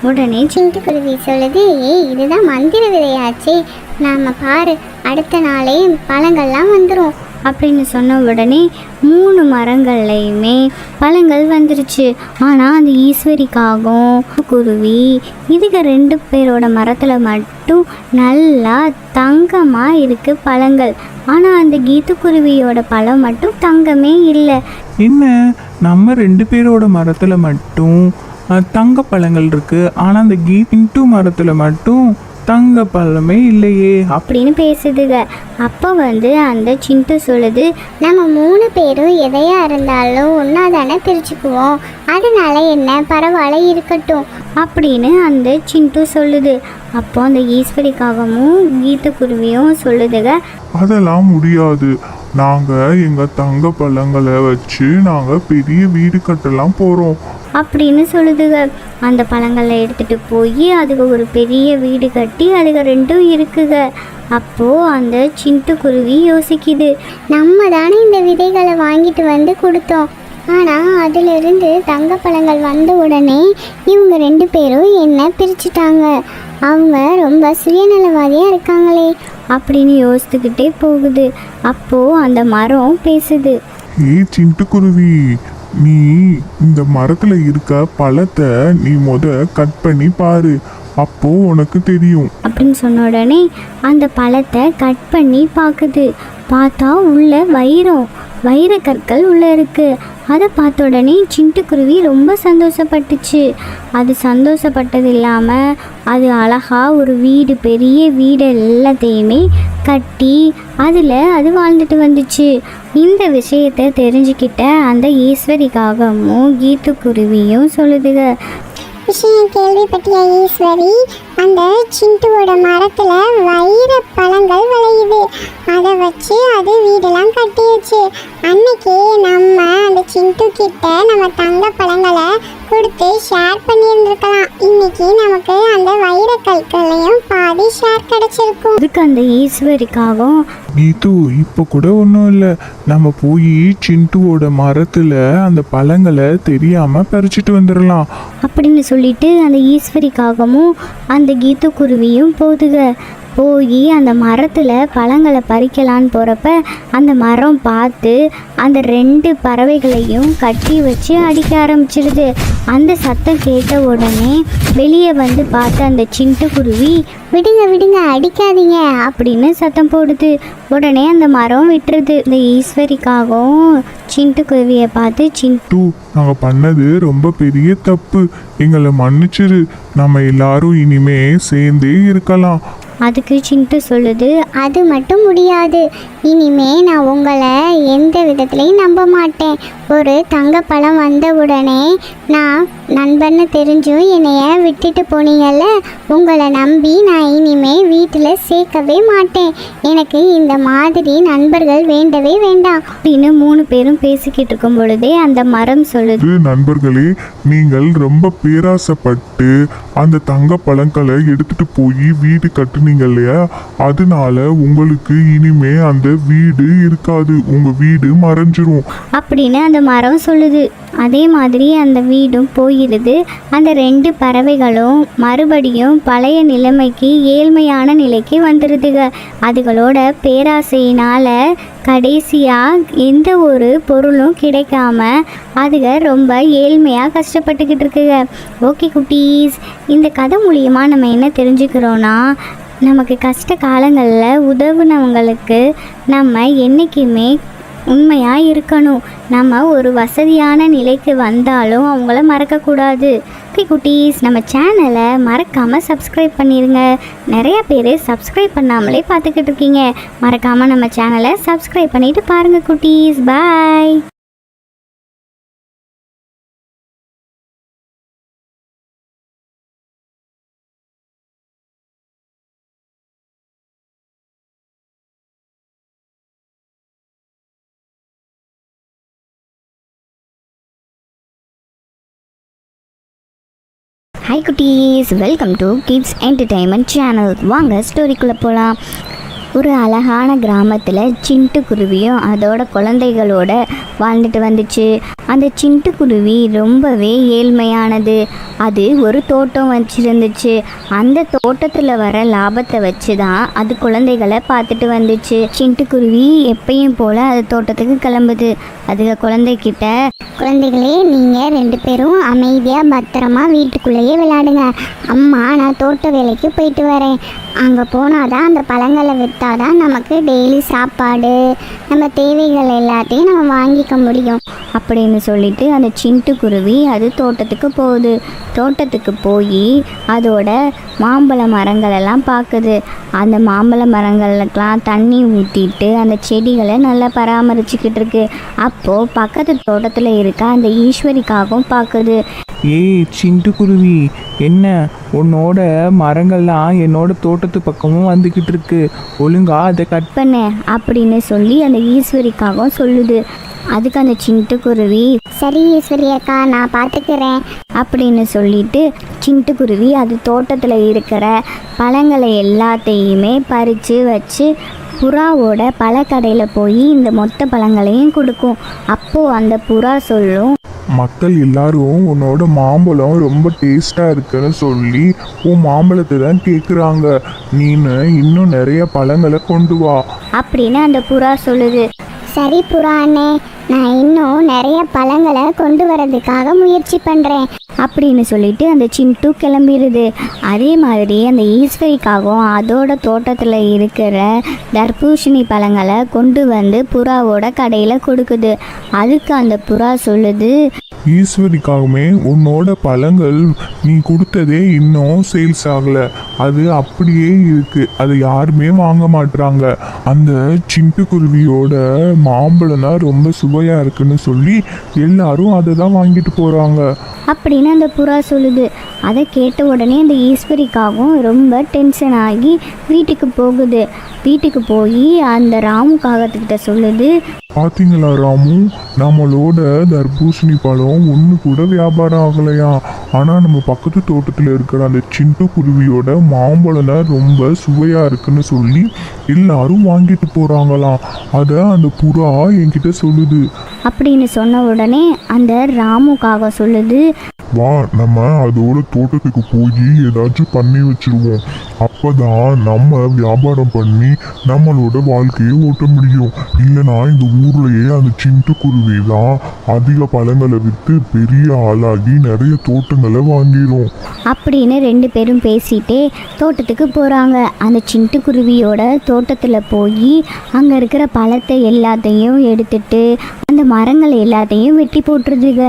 உடனே சிட்டுக்குருவி சொல்லுது, ஏய் இதுதான் மந்திர விதையாச்சே, நாம் பாரு அடுத்த நாளே பழங்கள்லாம் வந்துடும் அப்படின்னு சொன்ன உடனே 3 மரங்கள்லையுமே பழங்கள் வந்துருச்சு. ஆனால் அந்த ஈஸ்வரிக்காகவும் குருவி இதுக்கு 2 பேரோட மரத்தில் மட்டும் நல்லா தங்கமாக இருக்குது பழங்கள். ஆனால் அந்த கீத்துக்குருவியோட பழம் மட்டும் தங்கமே இல்லை. என்ன, நம்ம 2 பேரோட மரத்தில் மட்டும் தங்க பழங்கள் இருக்குது, ஆனால் அந்த கீட்டு மரத்தில் மட்டும் தங்க பழமே இல்லையே. அப்படின்னு பேசுதுக. அப்போ வந்து அந்த சிண்டு சொல்லுது, நம்ம 3 பேரும் எதையா இருந்தாலும் ஒன்றா தானே பிரிச்சுக்குவோம், அதனால என்ன, பரவாயில்ல இருக்கட்டும் அப்படின்னு அந்த சிண்டு சொல்லுது. அப்போ அந்த ஈஸ்வரிக்காகவும் கீத்துக்குருவியும் சொல்லுதுக, அதெல்லாம் முடியாது. நாங்க எங்க தங்க பழங்களை வச்சு நாங்க பெரிய வீடு கட்டலாம் போறோம். அப்படின்னு சொல்லுதுக. அந்த பழங்களை எடுத்துட்டு போய் அதுக்கு ஒரு பெரிய வீடு கட்டி அதுக்கு 2 இருக்குக. அப்போது அந்த சிண்டுக்குருவி யோசிக்குது, நம்ம தானே இந்த விதைகளை வாங்கிட்டு வந்து கொடுத்தோம், ஆனால் அதிலிருந்து தங்கப்பழங்கள் வந்த உடனே இவங்க 2 பேரும் என்ன பிரிச்சுட்டாங்க. அவங்க ரொம்ப சுயநலவாதியாக இருக்காங்களே அப்படின்னு யோசித்துக்கிட்டே போகுது. அப்போது அந்த மரம் பேசுது, சிட்டுக்குருவி, நீ இந்த மரத்துல இருக்க பழத்தை நீ கட் பண்ணி பாரு, அப்போ உனக்கு தெரியும் அப்படின்னு சொன்ன உடனே அந்த பழத்தை கட் பண்ணி பார்க்குது. பார்த்தா உள்ள வைரக்கற்கள் உள்ளே இருக்குது. அதை பார்த்த உடனே சிட்டுக்குருவி ரொம்ப சந்தோஷப்பட்டுச்சு. அது சந்தோஷப்பட்டது இல்லாமல் அது அழகாக ஒரு வீடு, பெரிய வீடு எல்லாத்தையுமே கட்டி அதில் அது வாழ்ந்துட்டு வந்துச்சு. இந்த விஷயத்தை தெரிஞ்சுக்கிட்ட அந்த ஈஸ்வரிக்காகவும் கீத்துக்குருவியும் சொல்லுதுக, விஷயம் கேள்விப்பட்டியா ஈஸ்வரி, அந்த சிண்டுவோட மரத்துல வைர பழங்கள் விளையுது, அதை வச்சு அது வீடெல்லாம் கட்டிடுச்சு. அன்னைக்கு நம்ம அந்த சிண்டு கிட்ட நம்ம தங்க பழங்களை கொடுத்து ஷேர் பண்ணியிருந்துருக்கலாம். இன்னைக்கு நமக்கு அந்த வைர கற்களையும் பாதி ஷேர் கிடைச்சிருக்கும். அதுக்கு அந்த ஈஸ்வரிக்காகவும், நீத்து, இப்போ கூட ஒன்றும் இல்லை, நம்ம போய் சிண்டுவோட மரத்துல அந்த பழங்களை தெரியாம பறிச்சுட்டு வந்துடலாம் அப்படின்னு சொல்லிட்டு அந்த ஈஸ்வரிக்காகவும் அந்த கீத்துக்குருவியும் போய் அந்த மரத்தில் பழங்களை பறிக்கலான்னு போகிறப்ப அந்த மரம் பார்த்து அந்த 2 பறவைகளையும் கட்டி வச்சு அடிக்க ஆரம்பிச்சிடுது. அந்த சத்தம் கேட்ட உடனே வெளியே வந்து பார்த்து அந்த சிண்டுக்குருவி, விடுங்க விடுங்க, அடிக்காதீங்க அப்படின்னு சத்தம் போடுது. உடனே அந்த மரம் விட்டுருது. இந்த ஈஸ்வரிக்காகவும் சிண்டுக்குருவியை பார்த்து, சிண்டு, நாங்க பண்ணது ரொம்ப பெரிய தப்பு, எங்களை மன்னிச்சிரு, நம்ம எல்லாரும் இனிமே சேர்ந்தே இருக்கலாம். அதுக்கு சிண்டு சொல்லுது, அது மட்டும் முடியாது, இனிமே நான் உங்களை எந்த விதத்துலையும் நம்ப மாட்டேன். ஒரு தங்கப்பழம் வந்த உடனே நான் நண்பன்னு தெரிஞ்சும் என்னைய விட்டுட்டு போனீங்கல்ல, உங்களை நம்பி நான் இனிமே வீட்டில் சேர்க்கவே மாட்டேன். எனக்கு இந்த மாதிரி நண்பர்கள் வேண்டவே வேண்டாம் அப்படின்னு 3 பேரும் பேசிக்கிட்டு இருக்கும் பொழுதே அந்த மரம் சொல்லுது, நண்பர்களே, நீங்கள் ரொம்ப பேராசைப்பட்டு அந்த தங்க பழங்களை எடுத்துட்டு போய் வீடு கட்டுனீங்க இல்லையா, அதனால உங்களுக்கு இனிமே அந்த வீடு இருக்காது, உங்க வீடு மறைஞ்சிரும் அப்படின்னு அந்த மரம் சொல்லுது. அதே மாதிரி அந்த வீடும் போயிடுது. அந்த 2 பறவைகளும் மறுபடியும் பழைய நிலைமைக்கு, ஏழ்மையான நிலைக்கு வந்துடுதுங்க. அதுகளோட பேராசையினால் கடைசியாக எந்த ஒரு பொருளும் கிடைக்காம அதுக ரொம்ப ஏழ்மையாக கஷ்டப்பட்டுக்கிட்டு இருக்குங்க. ஓகே குட்டீஸ், இந்த கதை மூலியமா நம்ம என்ன தெரிஞ்சுக்கிறோன்னா, நமக்கு கஷ்ட காலங்களில் உதவுனவங்களுக்கு நம்ம என்றைக்குமே உண்மையாக இருக்கணும். நம்ம ஒரு வசதியான நிலைக்கு வந்தாலும் அவங்கள மறக்கக்கூடாது. ஓகே குட்டீஸ், நம்ம சேனலை மறக்காமல் சப்ஸ்கிரைப் பண்ணிடுங்க. நிறைய பேர் சப்ஸ்கிரைப் பண்ணாமலே பார்த்துக்கிட்டு இருக்கீங்க. மறக்காமல் நம்ம சேனலை சப்ஸ்கிரைப் பண்ணிவிட்டு பாருங்கள் குட்டீஸ். பாய். ஹாய் குட்டீஸ், welcome to kids entertainment channel. வாங்க ஸ்டோரிக்குள்ளே போகலாம். ஒரு அழகான கிராமத்தில் சிண்டுக்குருவியும் அதோட குழந்தைகளோட வாழ்ந்துட்டு வந்துச்சு. அந்த சிண்டுக்குருவி ரொம்பவே ஏழ்மையானது. அது ஒரு தோட்டம் வச்சுருந்துச்சு. அந்த தோட்டத்தில் வர லாபத்தை வச்சு தான் அது குழந்தைகளை பார்த்துட்டு வந்துச்சு. சிண்டுக்குருவி எப்பயும் போல் அது தோட்டத்துக்கு கிளம்புது. அதுக குழந்தைகிட்ட, குழந்தைகளே, நீங்கள் 2 பேரும் அமைதியாக பத்திரமா வீட்டுக்குள்ளேயே விளையாடுங்க. அம்மா நான் தோட்ட வேலைக்கு போயிட்டு வரேன். அங்கே போனால் தான் அந்த பழங்களை விற்றாதான் நமக்கு டெய்லி சாப்பாடு, நம்ம தேவைகள் எல்லாத்தையும் நம்ம வாங்கிக்க முடியும் அப்படின்னு சொல்லிட்டு அந்த சிட்டுக்குருவி அது தோட்டத்துக்கு போகுது. தோட்டத்துக்கு போய் அதோட மாம்பழ மரங்களெல்லாம் பார்க்குது. அந்த மாம்பழ மரங்களுக்கெல்லாம் தண்ணி ஊற்றிட்டு அந்த செடிகளை நல்லா பராமரிச்சுக்கிட்டு இருக்கு. அப்போது பக்கத்து தோட்டத்தில் இருக்க அந்த ஈஸ்வரிக்காகவும் பார்க்குது. ஏய் சிட்டுக்குருவி, என்ன உன்னோட மரங்கள்லாம் என்னோட தோட்டத்து பக்கமும் வந்துக்கிட்டு இருக்கு, ஒழுங்கா அதை கட் பண்ணு அப்படின்னு சொல்லி அந்த ஈஸ்வரிக்காகவும் சொல்லுது. அதுக்கு அந்த சிட்டுக்குருவி சரி ஈஸ்வரி அக்கா, நான் பார்த்துக்கிறேன் அப்படின்னு சொல்லிட்டு சிட்டுக்குருவி அது தோட்டத்தில் இருக்கிற பழங்களை எல்லாத்தையுமே பறித்து வச்சு புறாவோட பழக்கடையில் போய் இந்த மொத்த பழங்களையும் கொடுக்கும். அப்போது அந்த புறா சொல்லும், மக்கள் எல்லாரும் உன்னோட மாம்பழம் ரொம்ப டேஸ்டாக இருக்குன்னு சொல்லி உன் மாம்பழத்தை தான் கேட்குறாங்க. நீனு இன்னும் நிறைய பழங்களை கொண்டு வா அப்படின்னு அந்த புறா சொல்லுது. சரி புறா அண்ணே, நான் இன்னும் நிறைய பழங்களை கொண்டு வரதுக்காக முயற்சி பண்ணுறேன் அப்படின்னு சொல்லிட்டு அந்த சிண்டு கிளம்பிடுது. அதே மாதிரி அந்த ஈஸ்வரிக்காகவும் அதோட தோட்டத்தில் இருக்கிற தர்பூசணி பழங்களை கொண்டு வந்து புறாவோட கடையில் கொடுக்குது. அதுக்கு அந்த புறா சொல்லுது, ஈஸ்வரிக்காகவுமே உன்னோட பழங்கள் நீ கொடுத்ததே இன்னும் சேல்ஸ் ஆகலை, அது அப்படியே இருக்கு, அது யாருமே வாங்க மாட்டுறாங்க. அந்த சிட்டுக்குருவியோட மாம்பழம்னா ரொம்ப சுவையாக இருக்குன்னு சொல்லி எல்லாரும் அதை தான் வாங்கிட்டு போகிறாங்க அப்படின்னு அந்த புறா சொல்லுது. அதை கேட்ட உடனே அந்த ஈஸ்வரிக்காகவும் ரொம்ப டென்ஷன் ஆகி வீட்டுக்கு போகுது. வீட்டுக்கு போய் அந்த ராமு காகத்துக்கிட்ட சொல்லுது, பார்த்தீங்களா ராமு, நம்மளோட தர்பூசணி பழம் ஒன்று கூட வியாபாரம் ஆகலையா, ஆனால் நம்ம பக்கத்து தோட்டத்தில் இருக்கிற அந்த சிட்டுக்குருவியோட மாம்பழம் தான் ரொம்ப சுவையாக இருக்குன்னு சொல்லி எல்லாரும் வாங்கிட்டு போகிறாங்களாம். அதை அந்த புறா என்கிட்ட சொல்லுது அப்படின்னு சொன்ன உடனே அந்த ராமு காகம் சொல்லுது, வா நம்ம அதோட தோட்டத்துக்கு போய் ஏதாச்சும் பண்ணி வச்சிருவோம், அப்பதான் நம்ம வியாபாரம் பண்ணி நம்மளோட வாழ்க்கையை ஓட்ட முடியும். இல்லைனா இந்த ஊர்லயே அந்த சிட்டுக்குருவி தான் அதிக பழங்களை விற்று பெரிய ஆளாகி நிறைய தோட்டங்களை வாங்கிடும் அப்படின்னு ரெண்டு பேரும் பேசிட்டே தோட்டத்துக்கு போகிறாங்க. அந்த சிட்டுக்குருவியோட தோட்டத்தில் போய் அங்கே இருக்கிற பழத்தை எல்லாத்தையும் எடுத்துட்டு அந்த மரங்கள் எல்லாத்தையும் வெட்டி போட்டுருதுங்க.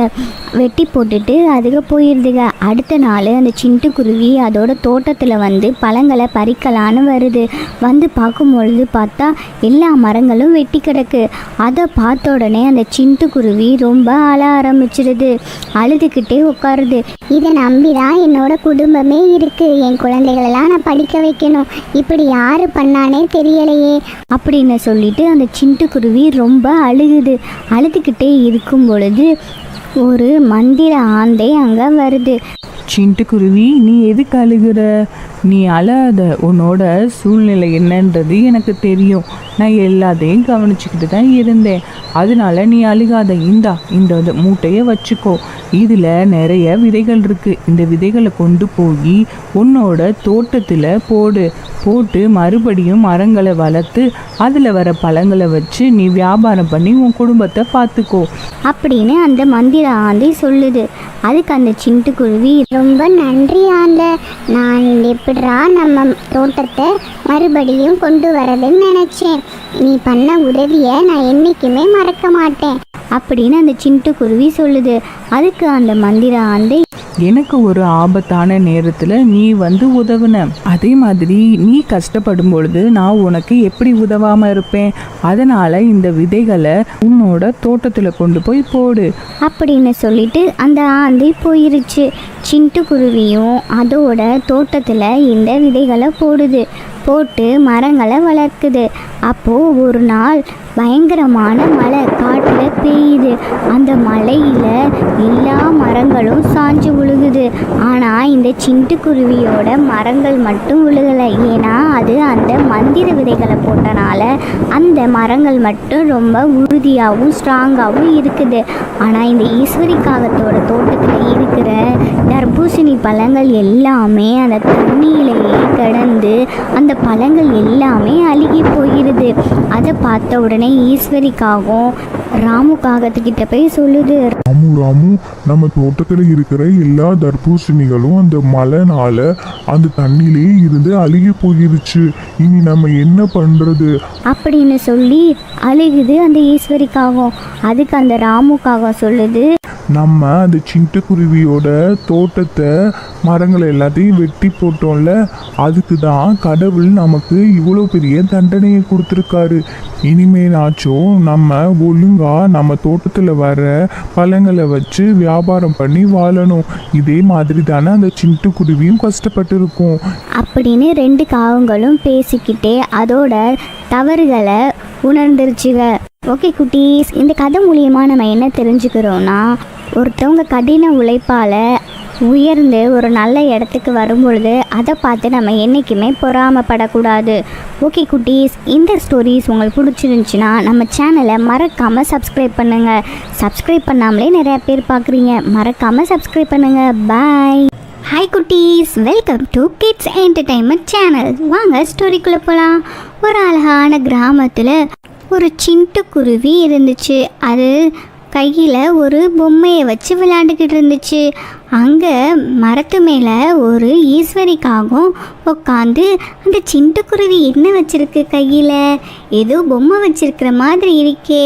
வெட்டி போட்டுட்டு அதுக்கு போயிடுதுங்க. அடுத்த நாள் அந்த சிட்டுக்குருவி அதோட தோட்டத்தில் வந்து பழங்களை பறிக்கலான்னு வருது. வந்து பார்க்கும்பொழுது பார்த்தா எல்லா மரங்களும் வெட்டி கிடக்கு. அதை பார்த்த உடனே அந்த சிட்டுக்குருவி ரொம்ப அழ ஆரம்பிச்சிருது. அழுதுகிட்டே உட்காருது. இதை நம்பி தான் என்னோட குடும்பமே இருக்குது, என் குழந்தைகளெல்லாம் நான் படிக்க வைக்கணும், இப்படி யார் பண்ணானே தெரியலையே அப்படின்னு சொல்லிட்டு அந்த சிட்டுக்குருவி ரொம்ப அழுகுது. அழுதுகிட்டே இருக்கும் பொழுது ஒரு மந்திர ஆந்தை அங்கே வருது. சிட்டுக்குருவி, நீ எதுக்கு அழுகிற? நீ அழாத, உன்னோட சூழ்நிலை என்னன்றது எனக்கு தெரியும். நான் எல்லாத்தையும் கவனிச்சுக்கிட்டு தான் இருந்தேன். அதனால நீ அழுகாத. இந்த மூட்டையை வச்சுக்கோ. இதில் நிறைய விதைகள் இருக்குது. இந்த விதைகளை கொண்டு போய் உன்னோட தோட்டத்தில் போட்டு மறுபடியும் மரங்களை வளர்த்து அதில் வர பழங்களை வச்சு நீ வியாபாரம் பண்ணி உன் குடும்பத்தை பார்த்துக்கோ அப்படின்னு அந்த மந்திர ஆந்தை சொல்லுது. அதுக்கு அந்த சிட்டுக்குருவி, ரொம்ப நன்றி ஆண்ட, நான் எப்படிரா நம்ம தோட்டத்தை மறுபடியும் கொண்டு வரதுன்னு நினச்சேன். நீ பண்ண உதவியை நான் என்றைக்குமே மறக்க மாட்டேன் அப்படின்னு அந்த சிட்டுக்குருவி சொல்லுது. அதுக்கு அந்த மந்திர ஆந்தை, எனக்கு ஒரு ஆபத்தான நேரத்தில் நீ வந்து உதவுன. அதே மாதிரி நீ கஷ்டப்படும் பொழுது நான் உனக்கு எப்படி உதவாமல் இருப்பேன்? அதனால் இந்த விதைகளை உன்னோட தோட்டத்தில் கொண்டு போய் போடு அப்படின்னு சொல்லிட்டு அந்த ஆந்தை போயிருச்சு. சிட்டுக்குருவியும் அதோட தோட்டத்தில் இந்த விதைகளை போட்டு மரங்களை வளர்க்குது. அப்போது ஒரு நாள் பயங்கரமான மழை காட்டில் பெய்யுது. அந்த மழையில் எல்லா மரங்களும் சாஞ்சு விழுகுது. ஆனால் இந்த சிட்டுக்குருவியோட மரங்கள் மட்டும் விழுகலை. ஏன்னா அது அந்த மந்திர விதைகளை போட்டனால அந்த மரங்கள் மட்டும் ரொம்ப உறுதியாகவும் ஸ்ட்ராங்காகவும் இருக்குது. ஆனால் இந்த ஈஸ்வரி காகத்தோட தோட்டத்தில் இருக்கிற தர்பூசணி பழங்கள் எல்லாமே அந்த தண்ணியிலேயே கிடந்து அந்த பழங்கள் எல்லாமே அழுகி போயிடுது. அதை பார்த்த உடனே ஈஸ்வரிக்காகவும் ராமு காகத்துக்கிட்ட போய் சொல்லுது. ராமு நம்ம தோட்டத்தில் இருக்கிற எல்லா தர்பூசணிகளும் அந்த மழைனால அந்த தண்ணியிலே இருந்து அழுகி போயிருச்சு. இனி நம்ம என்ன பண்றது அப்படின்னு சொல்லி அழுகுது அந்த ஈஸ்வரிக்காகவும். அதுக்கு அந்த ராமுக்காகவும் சொல்லுது, நம்ம அந்த சிட்டுக்குருவியோட தோட்டத்தை மரங்களை எல்லாத்தையும் வெட்டி போட்டோம்ல, அதுக்கு தான் கடவுள் நமக்கு இவ்வளோ பெரிய தண்டனையை கொடுத்துருக்காரு. இனிமேலாச்சும் நம்ம ஒழுங்கா நம்ம தோட்டத்தில் வர பழங்களை வச்சு வியாபாரம் பண்ணி வாழணும். இதே மாதிரி தானே அந்த சிட்டுக்குருவியும் கஷ்டப்பட்டு இருக்கும் அப்படின்னு 2 காகங்களும் பேசிக்கிட்டே அதோட தவறுகளை உணர்ந்துருச்சுங்க. ஓகே குட்டீஸ், இந்த கதை மூலியமாக நம்ம என்ன தெரிஞ்சுக்கிறோன்னா, ஒருத்தவங்க கடின உழைப்பால் உயர்ந்து ஒரு நல்ல இடத்துக்கு வரும்பொழுது அதை பார்த்து நம்ம என்றைக்குமே பொறாமப்படக்கூடாது. ஓகே குட்டீஸ், இந்த ஸ்டோரிஸ் உங்களுக்கு பிடிச்சிருந்துச்சின்னா நம்ம சேனலை மறக்காமல் சப்ஸ்கிரைப் பண்ணுங்கள். சப்ஸ்கிரைப் பண்ணாமலே நிறையா பேர் பார்க்குறீங்க, மறக்காமல் சப்ஸ்கிரைப் பண்ணுங்கள். பாய். ஹாய் குட்டீஸ், welcome to kids entertainment channel. வாங்க ஸ்டோரிக்குள்ளே போகலாம். ஒரு அழகான கிராமத்தில் ஒரு சிட்டுக்குருவி இருந்துச்சு. அது கையில் ஒரு பொம்மையை வச்சு விளையாண்டுக்கிட்டு இருந்துச்சு. அங்கே மரத்து மேலே ஒரு ஈஸ்வரிக்காகவும் உட்காந்து அந்த சிட்டுக்குருவி என்ன வச்சுருக்கு கையில், ஏதோ பொம்மை வச்சிருக்கிற மாதிரி இருக்கே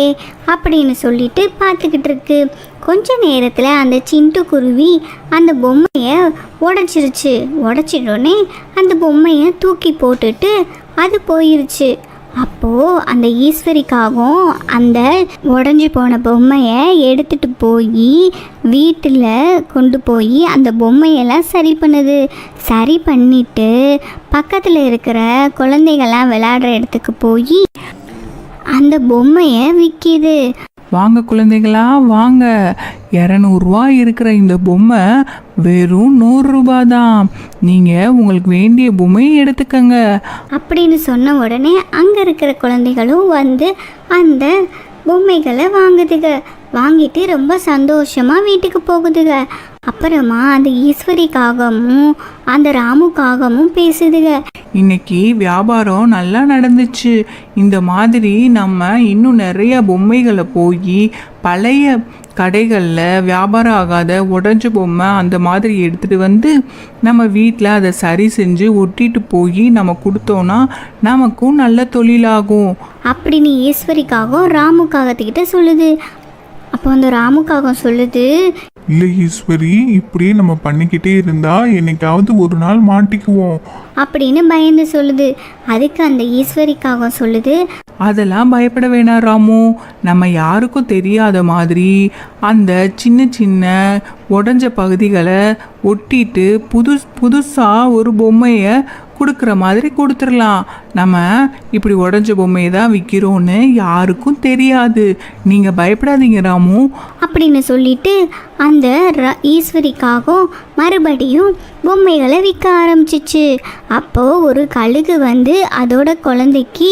அப்படின்னு சொல்லிட்டு பார்த்துக்கிட்டு இருக்கு. கொஞ்ச நேரத்தில் அந்த சிட்டுக்குருவி அந்த பொம்மையை உடச்சிருச்சு. உடச்சிட்டோன்னே அந்த பொம்மையை தூக்கி போட்டுட்டு அது போயிருச்சு. அப்போது அந்த ஈஸ்வரிக்காகவும் அந்த உடஞ்சி போன பொம்மையை எடுத்துகிட்டு போய் வீட்டில் கொண்டு போய் அந்த பொம்மையெல்லாம் சரி பண்ணுது. சரி பண்ணிவிட்டு பக்கத்தில் இருக்கிற குழந்தைகள்லாம் விளையாடுற இடத்துக்கு போய் அந்த பொம்மையை விற்கிது. வாங்க குழந்தைகளா வாங்க, 200 ரூபா இருக்கிற இந்த பொம்மை வெறும் 100 ரூபா தான். நீங்கள் உங்களுக்கு வேண்டிய பொம்மையை எடுத்துக்கங்க அப்படின்னு சொன்ன உடனே அங்கே இருக்கிற குழந்தைகளும் வந்து அந்த பொம்மைகளை வாங்குதுங்க. வாங்கிட்டு ரொம்ப சந்தோஷமாக வீட்டுக்கு போகுதுங்க. அப்புறமா அந்த ஈஸ்வரிக்காகவும் அந்த ராமுக்காகவும் பேசுதுங்க. இன்னைக்கு வியாபாரம் நல்லா நடந்துச்சு. இந்த மாதிரி நம்ம இன்னும் நிறைய பொம்மைகளை போய் பழைய கடைகளில் வியாபாரம் ஆகாத உடஞ்ச பொம்மை அந்த மாதிரி எடுத்துகிட்டு வந்து நம்ம வீட்டில் அதை சரி செஞ்சு ஒட்டிட்டு போய் நம்ம கொடுத்தோன்னா நமக்கும் நல்ல தொழிலாகும் அப்படின்னு ஈஸ்வரிக்காகவும் ராமுக்காகத்துக்கிட்ட சொல்லுது. அப்போ அந்த ராமுக்காகம் சொல்லுது, இல்லை ஈஸ்வரி, இப்படியே நம்ம பண்ணிக்கிட்டே இருந்தா என்னைக்காவது ஒரு நாள் மாட்டிக்குவோம் அப்படின்னு பயந்து சொல்லுது. அதுக்கு அந்த ஈஸ்வரிக்காகம் சொல்லுது, அதெல்லாம் பயப்பட வேணாம் ராமு. நம்ம யாருக்கும் தெரியாத மாதிரி அந்த சின்ன சின்ன உடஞ்ச பகுதிகளை ஒட்டிட்டு புதுசாக ஒரு பொம்மையை கொடுக்குற மாதிரி கொடுத்துடலாம். நம்ம இப்படி உடஞ்ச பொம்மையை தான் விற்கிறோன்னு யாருக்கும் தெரியாது. நீங்கள் பயப்படாதீங்க ராமு அப்படின்னு சொல்லிட்டு அந்த ஈஸ்வரிக்காகவும் மறுபடியும் பொம்மைகளை விற்க ஆரம்பிச்சிச்சு. அப்போது ஒரு கழுகு வந்து அதோட குழந்தைக்கு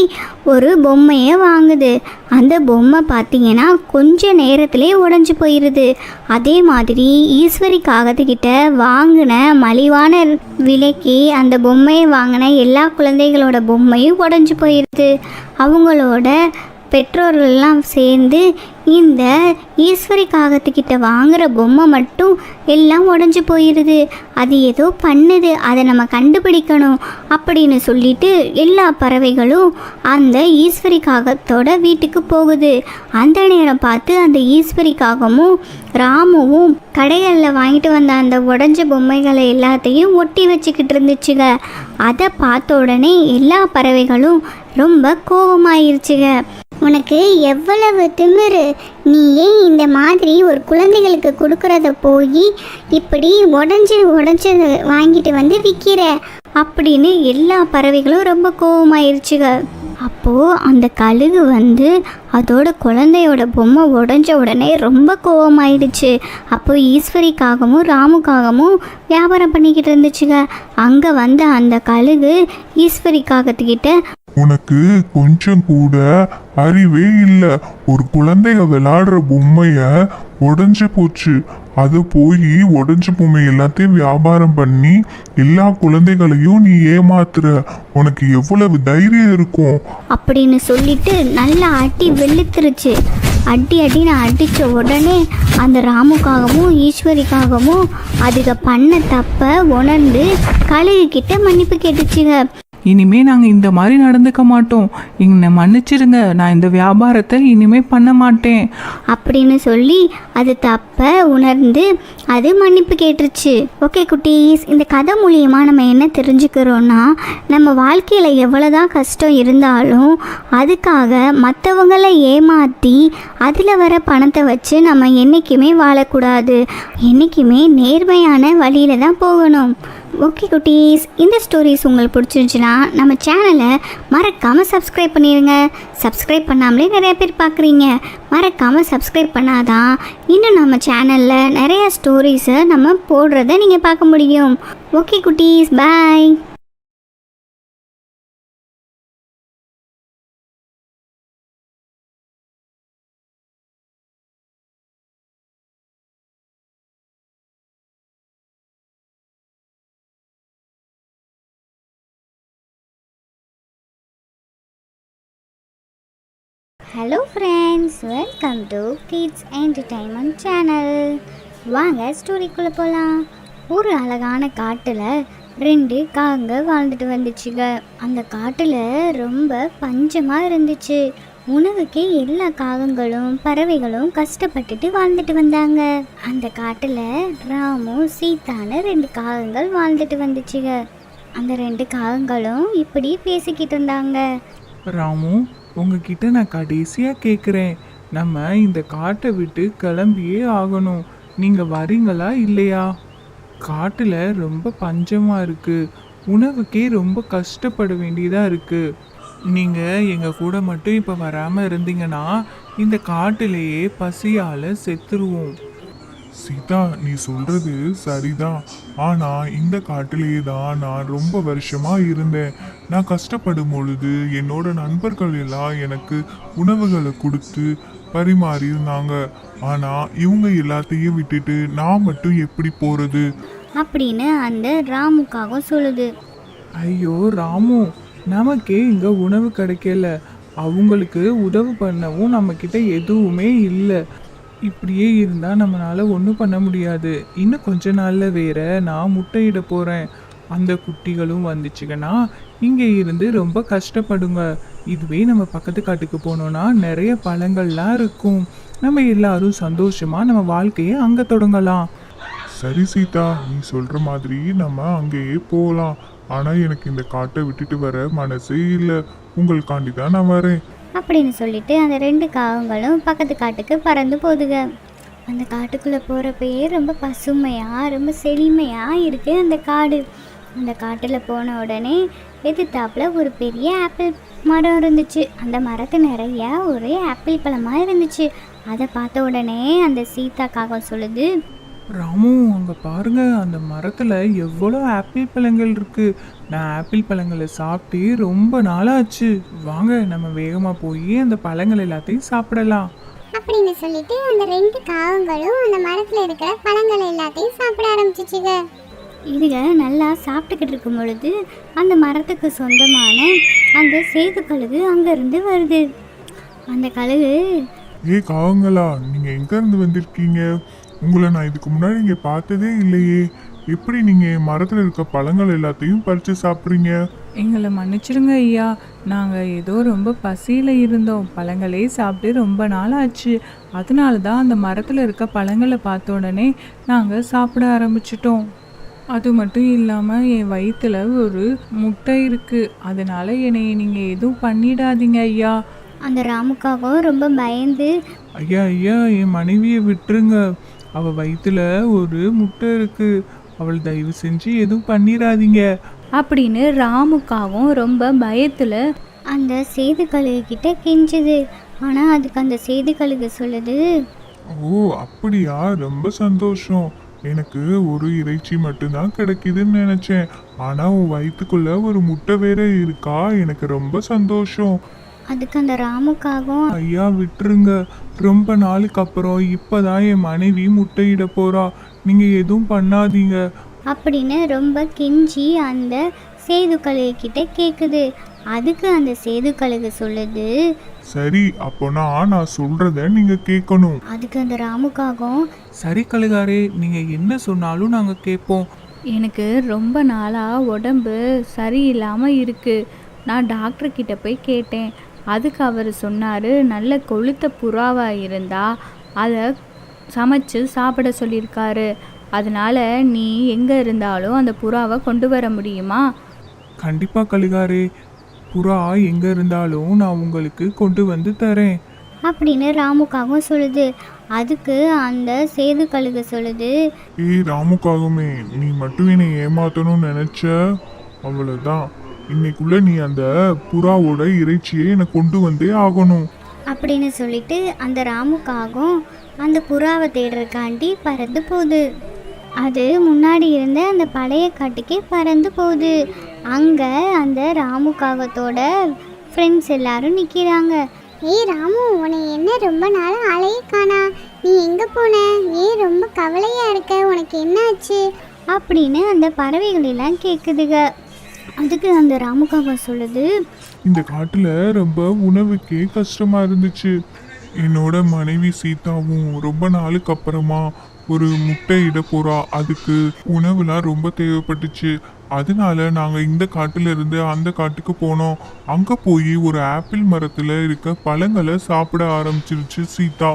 ஒரு பொம்மையை வாங்குது. அந்த பொம்மை பார்த்தீங்கன்னா கொஞ்ச நேரத்திலே உடஞ்சி போயிடுது. அதே மாதிரி ஈஸ்வரிக்காகத்துக்கிட்ட வாங்கின மலிவான விலைக்கு அந்த பொம்மையை வாங்கின எல்லா குழந்தைகளோட பொம்மையும் உடஞ்சி போயிடுது. அவங்களோட பெற்றோர்கள்லாம் சேர்ந்து இந்த ஈஸ்வரி காகத்துக்கிட்ட வாங்குகிற பொம்மை மட்டும் எல்லாம் உடஞ்சி போயிடுது. அது ஏதோ பண்ணுது, அதை நம்ம கண்டுபிடிக்கணும் அப்படின்னு சொல்லிட்டு எல்லா பறவைகளும் அந்த ஈஸ்வரி காகத்தோட வீட்டுக்கு போகுது. அந்த நேரம் பார்த்து அந்த ஈஸ்வரி காகமும் ராமுவும் கடைகளில் வாங்கிட்டு வந்த அந்த உடஞ்ச பொம்மைகளை எல்லாத்தையும் ஒட்டி வச்சுக்கிட்டு இருந்துச்சுங்க. அதை பார்த்த உடனே எல்லா பறவைகளும் ரொம்ப கோபமாயிருச்சுங்க. உனக்கு எவ்வளவு திமிரு! நீ ஏன் இந்த மாதிரி ஒரு குழந்தைகளுக்கு கொடுக்கறத போய் இப்படி உடஞ்சது வாங்கிட்டு வந்து விற்கிற அப்படின்னு எல்லா பறவைகளும் ரொம்ப கோபமாயிருச்சுங்க. அப்போது அந்த கழுகு வந்து அதோட குழந்தையோட பொம்மை உடஞ்ச உடனே ரொம்ப கோபமாயிடுச்சு. அப்போ ஈஸ்வரிக்காகவும் ராமுக்காகவும் வியாபாரம் பண்ணிக்கிட்டு இருந்துச்சுங்க. அங்கே வந்து அந்த கழுகு ஈஸ்வரிக்காகத்துக்கிட்ட, உனக்கு கொஞ்சம் கூட அறிவே இல்லை. ஒரு குழந்தைய விளையாடுற பொம்மைய உடைஞ்சு போச்சு. அது போய் உடைஞ்ச பொம்மை எல்லாத்தையும் வியாபாரம் பண்ணி எல்லா குழந்தைகளையும் நீ ஏமாத்துற. உனக்கு எவ்வளவு தைரியம் இருக்கும்? அப்படின்னு சொல்லிட்டு நல்லா அடி வெளுத்துருச்சு. அடின்னு அடித்த உடனே அந்த ராமுக்காகவும் ஈஸ்வரிக்காகவும் அதுக பண்ண தப்ப உணர்ந்து கழுகுக்கிட்ட மன்னிப்பு கேட்டுச்சுங்க. இனிமே நாங்கள் இந்த மாதிரி நடந்துக்க மாட்டோம், என்னை மன்னிச்சிருங்க, நான் இந்த வியாபாரத்தை இனிமே பண்ண மாட்டேன் அப்படின்னு சொல்லி அது தப்ப உணர்ந்து அது மன்னிப்பு கேட்டுருச்சு. ஓகே குட்டீஸ், இந்த கதை மூலியமாக நம்ம என்ன தெரிஞ்சுக்கிறோன்னா, நம்ம வாழ்க்கையில் எவ்வளோதான் கஷ்டம் இருந்தாலும் அதுக்காக மற்றவங்களை ஏமாற்றி அதில் வர பணத்தை வச்சு நம்ம என்றைக்குமே வாழக்கூடாது. என்றைக்குமே நேர்மையான வழியில் தான் போகணும். ஓகே குட்டீஸ், இந்த ஸ்டோரிஸ் உங்களுக்கு பிடிச்சிருந்துச்சுன்னா நம்ம சேனலை மறக்காமல் சப்ஸ்கிரைப் பண்ணிடுங்க. சப்ஸ்கிரைப் பண்ணாமலே நிறைய பேர் பார்க்குறீங்க. மறக்காமல் சப்ஸ்கிரைப் பண்ணாதான் இன்னும் நம்ம சேனலில் நிறைய ஸ்டோரிஸை நம்ம போடுறத நீங்கள் பார்க்க முடியும். ஓகே குட்டீஸ், bye. Hello friends, welcome to kids entertainment channel. வாங்க ஸ்டோரிக்குள்ளே போகலாம். ஒரு அழகான காட்டில் 2 காகங்க வாழ்ந்துட்டு வந்துச்சுங்க. அந்த காட்டில் ரொம்ப பஞ்சமாக இருந்துச்சு. உணவுக்கே எல்லா காகங்களும் பறவைகளும் கஷ்டப்பட்டுட்டு வாழ்ந்துட்டு வந்தாங்க. அந்த காட்டில் ராமு சீதான்னு 2 காகங்கள் வாழ்ந்துட்டு வந்துச்சுங்க. அந்த 2 காகங்களும் இப்படி பேசிக்கிட்டு இருந்தாங்க. ராமு, உங்ககிட்ட நான் கடைசியாக கேட்குறேன், நம்ம இந்த காட்டை விட்டு கிளம்பியே ஆகணும். நீங்கள் வரீங்களா இல்லையா? காட்டில் ரொம்ப பஞ்சமாக இருக்குது, உணவுக்கே ரொம்ப கஷ்டப்பட வேண்டியதாக இருக்குது. நீங்கள் எங்கள் கூட மட்டும் இப்போ வராமல் இருந்தீங்கன்னா இந்த காட்டிலேயே பசியால் செத்துருவோம். சீதா, நீ சொல்றது சரிதான். ஆனா இந்த காட்டிலேயே தான் நான் ரொம்ப வருஷமா இருந்தேன். நான் கஷ்டப்படும் பொழுது என்னோட நண்பர்கள் எல்லாம் எனக்கு உணவுகளை கொடுத்து பரிமாறி இருந்தாங்க. ஆனா இவங்க எல்லாத்தையும் விட்டுட்டு நான் மட்டும் எப்படி போறது அப்படின்னு அந்த ராமுக்காகவும் சொல்லுது. ஐயோ ராமு, நமக்கே இங்கே உணவு கிடைக்கல, அவங்களுக்கு உதவி பண்ணவும் நம்மக்கிட்ட எதுவுமே இல்லை. இப்படியே இருந்தால் நம்மளால் ஒன்றும் பண்ண முடியாது. இன்னும் கொஞ்ச நாளில் வேற நான் முட்டையிட போகிறேன். அந்த குட்டிகளும் வந்துச்சுங்கன்னா இங்கே இருந்து ரொம்ப கஷ்டப்படுங்க. இதுவே நம்ம பக்கத்து காட்டுக்கு போனோன்னா நிறைய பழங்கள்லாம் இருக்கும். நம்ம எல்லாரும் சந்தோஷமாக நம்ம வாழ்க்கையை அங்கே தொடங்கலாம். சரி சீதா, நீ சொல்ற மாதிரி நம்ம அங்கேயே போகலாம். ஆனா எனக்கு இந்த காட்டை விட்டுட்டு வர மனசே இல்லை. உங்களுக்காண்டி தான் நான் வரேன் அப்படின்னு சொல்லிட்டு அந்த 2 காகங்களும் பக்கத்து காட்டுக்கு பறந்து போகுதுங்க. அந்த காட்டுக்குள்ளே போகிறப்பயே ரொம்ப பசுமையாக ரொம்ப செழுமையாக இருக்குது அந்த காடு. அந்த காட்டில் போன உடனே எதிர்த்தாப்பில் ஒரு பெரிய ஆப்பிள் மரம் இருந்துச்சு. அந்த மரத்து நிறைய ஒரே ஆப்பிள் பழமாக இருந்துச்சு. அதை பார்த்த உடனே அந்த சீதா காகம் சொல்லுது, ராமு, அங்கே பாருங்க, அந்த மரத்தில் எவ்வளோ ஆப்பிள் பழங்கள் இருக்கு. நான் ஆப்பிள் பழங்களை சாப்பிட்டு ரொம்ப நாளாச்சு. வாங்க நம்ம வேகமாக போய் அந்த பழங்கள் எல்லாத்தையும் சாப்பிடலாம் அப்படின்னு சொல்லிட்டு அந்த 2 காகங்களும் அந்த மரத்துல இருக்கிற பழங்கள் எல்லாத்தையும் சாப்பிட ஆரம்பிச்சிச்சுங்க. இதுக நல்லா சாப்பிட்டுக்கிட்டு இருக்கும் பொழுது அந்த மரத்துக்கு சொந்தமான அந்த சேது கழுகு அங்கேருந்து வருது. அந்த கழுகு, காவங்களா, நீங்க எங்க இருந்து வந்திருக்கீங்க? உங்களை நான் இதுக்கு முன்னாடி இங்க பார்த்ததே இல்லையே. எப்படி நீங்க மரத்துல இருக்க பழங்கள் எல்லாத்தையும் பறிச்சு சாப்பிட்றீங்க? எங்களை மன்னிச்சிடுங்க ஐயா, நாங்கள் ஏதோ ரொம்ப பசியில் இருந்தோம், பழங்களே சாப்பிட்டு ரொம்ப நாள் ஆச்சு. அதனால தான் அந்த மரத்தில் இருக்க பழங்களை பார்த்த உடனே நாங்கள் சாப்பிட ஆரம்பிச்சிட்டோம். அது மட்டும் இல்லாமல் என் வயிற்றுல ஒரு முட்டை இருக்குது, அதனால் என்னை நீங்கள் எதுவும் பண்ணிடாதீங்க ஐயா. அந்த ராமுக்காகவும் ரொம்ப பயந்து, ஐயா ஐயா, என் மனைவியை விட்டுருங்க, அவள் வயிற்றுல ஒரு முட்டை இருக்கு, அவள் தயவு செஞ்சு எதுவும் பண்ணிடாதீங்க அப்படின்னு ராமுக்காகவும் ரொம்ப பயத்தில் அந்த சேது கழுகு கிட்ட கெஞ்சுது. ஆனால் அதுக்கு அந்த சேது கழுகு சொல்லுது, ஓ அப்படியா, ரொம்ப சந்தோஷம். எனக்கு ஒரு இறைச்சி மட்டும்தான் கிடைக்குதுன்னு நினைச்சேன். ஆனா உன் வயிற்றுக்குள்ள ஒரு முட்டை வேற இருக்கா, எனக்கு ரொம்ப சந்தோஷம். அதுக்கு அந்த ராமுக்காகவும் ஐயா விட்டுருங்க, ரொம்ப நாளுக்கு அப்புறம் இப்பதான் என் மனைவி முட்டையிட போறா, நீங்க எதுவும் பண்ணாதீங்க. அப்படின்னு ரொம்ப கெஞ்சி அந்த சேதுக்கழுகுகிட்ட கேட்குது. அதுக்கு அந்த சேதுக்கழுகு சொல்லுது. சரி, அப்போனா நான் சொல்றத நீங்க கேட்கணும். அதுக்கு அந்த ராமுக்காகவும் சரி கழுகாரே, நீங்க என்ன சொன்னாலும் நாங்க கேட்போம். எனக்கு ரொம்ப நாளாக உடம்பு சரியில்லாமல் இருக்குது. நான் டாக்டர்கிட்ட போய் கேட்டேன். அதுக்கு அவர் சொன்னார், நல்ல கொழுத்த புறாவாக இருந்தால் அதை சமைச்சு சாப்பிட சொல்லியிருக்காரு. அதனால் நீ எங்கே இருந்தாலும் அந்த புறாவை கொண்டு வர முடியுமா? கண்டிப்பா கழுகாரே, புறா எங்க இருந்தாலும் நான் உங்களுக்கு கொண்டு வந்து தரேன். அப்படின்னு ராமுக்காகவும் சொல்லுது. அதுக்கு அந்த சேதுக்கழுகு சொல்லுது. ஏய் ராமுக்காகமே, நீ மட்டும் என்னை ஏமாத்தணும்னு நினைச்ச, அவ்வளவுதான். இன்னைக்குள்ள நீ அந்த புறாவோட இறைச்சியை எனக்கு கொண்டு வந்தே ஆகணும். அப்படின்னு சொல்லிட்டு அந்த ராமுக்காகவும் அந்த புறாவை தேடுறதுக்காண்டி பறந்து போகுது. அது முன்னாடி இருந்த அந்த பழைய காட்டுக்கே பறந்து போகுது. அங்கே அந்த ராமுக்காகத்தோட ஃப்ரெண்ட்ஸ் எல்லாரும் நிற்கிறாங்க. ஏய் ராமு, உன்னை என்ன ரொம்ப நாள் ஆளையே காணா, நீ எங்க போன? ஏன் ரொம்ப கவலையா இருக்க, உனக்கு என்ன ஆச்சு? அப்படின்னு அந்த பறவைகள் எல்லாம் கேட்குதுங்க. அதுக்கு அந்த ராமுக்காகம் சொல்லுது. இந்த காட்டுல ரொம்ப உணவுக்கே கஷ்டமா இருந்துச்சு. என்னோட மனைவி சீதாவும் ரொம்ப நாளுக்கு அப்புறமா ஒரு முட்டை இட போறா. அதுக்கு உணவுலாம் ரொம்ப தேவைப்பட்டுச்சு. அதனால நாங்க இந்த காட்டுல இருந்து அந்த காட்டுக்கு போனோம். அங்க போய் ஒரு ஆப்பிள் மரத்துல இருக்க பழங்களை சாப்பிட ஆரம்பிச்சிருச்சு சீதா.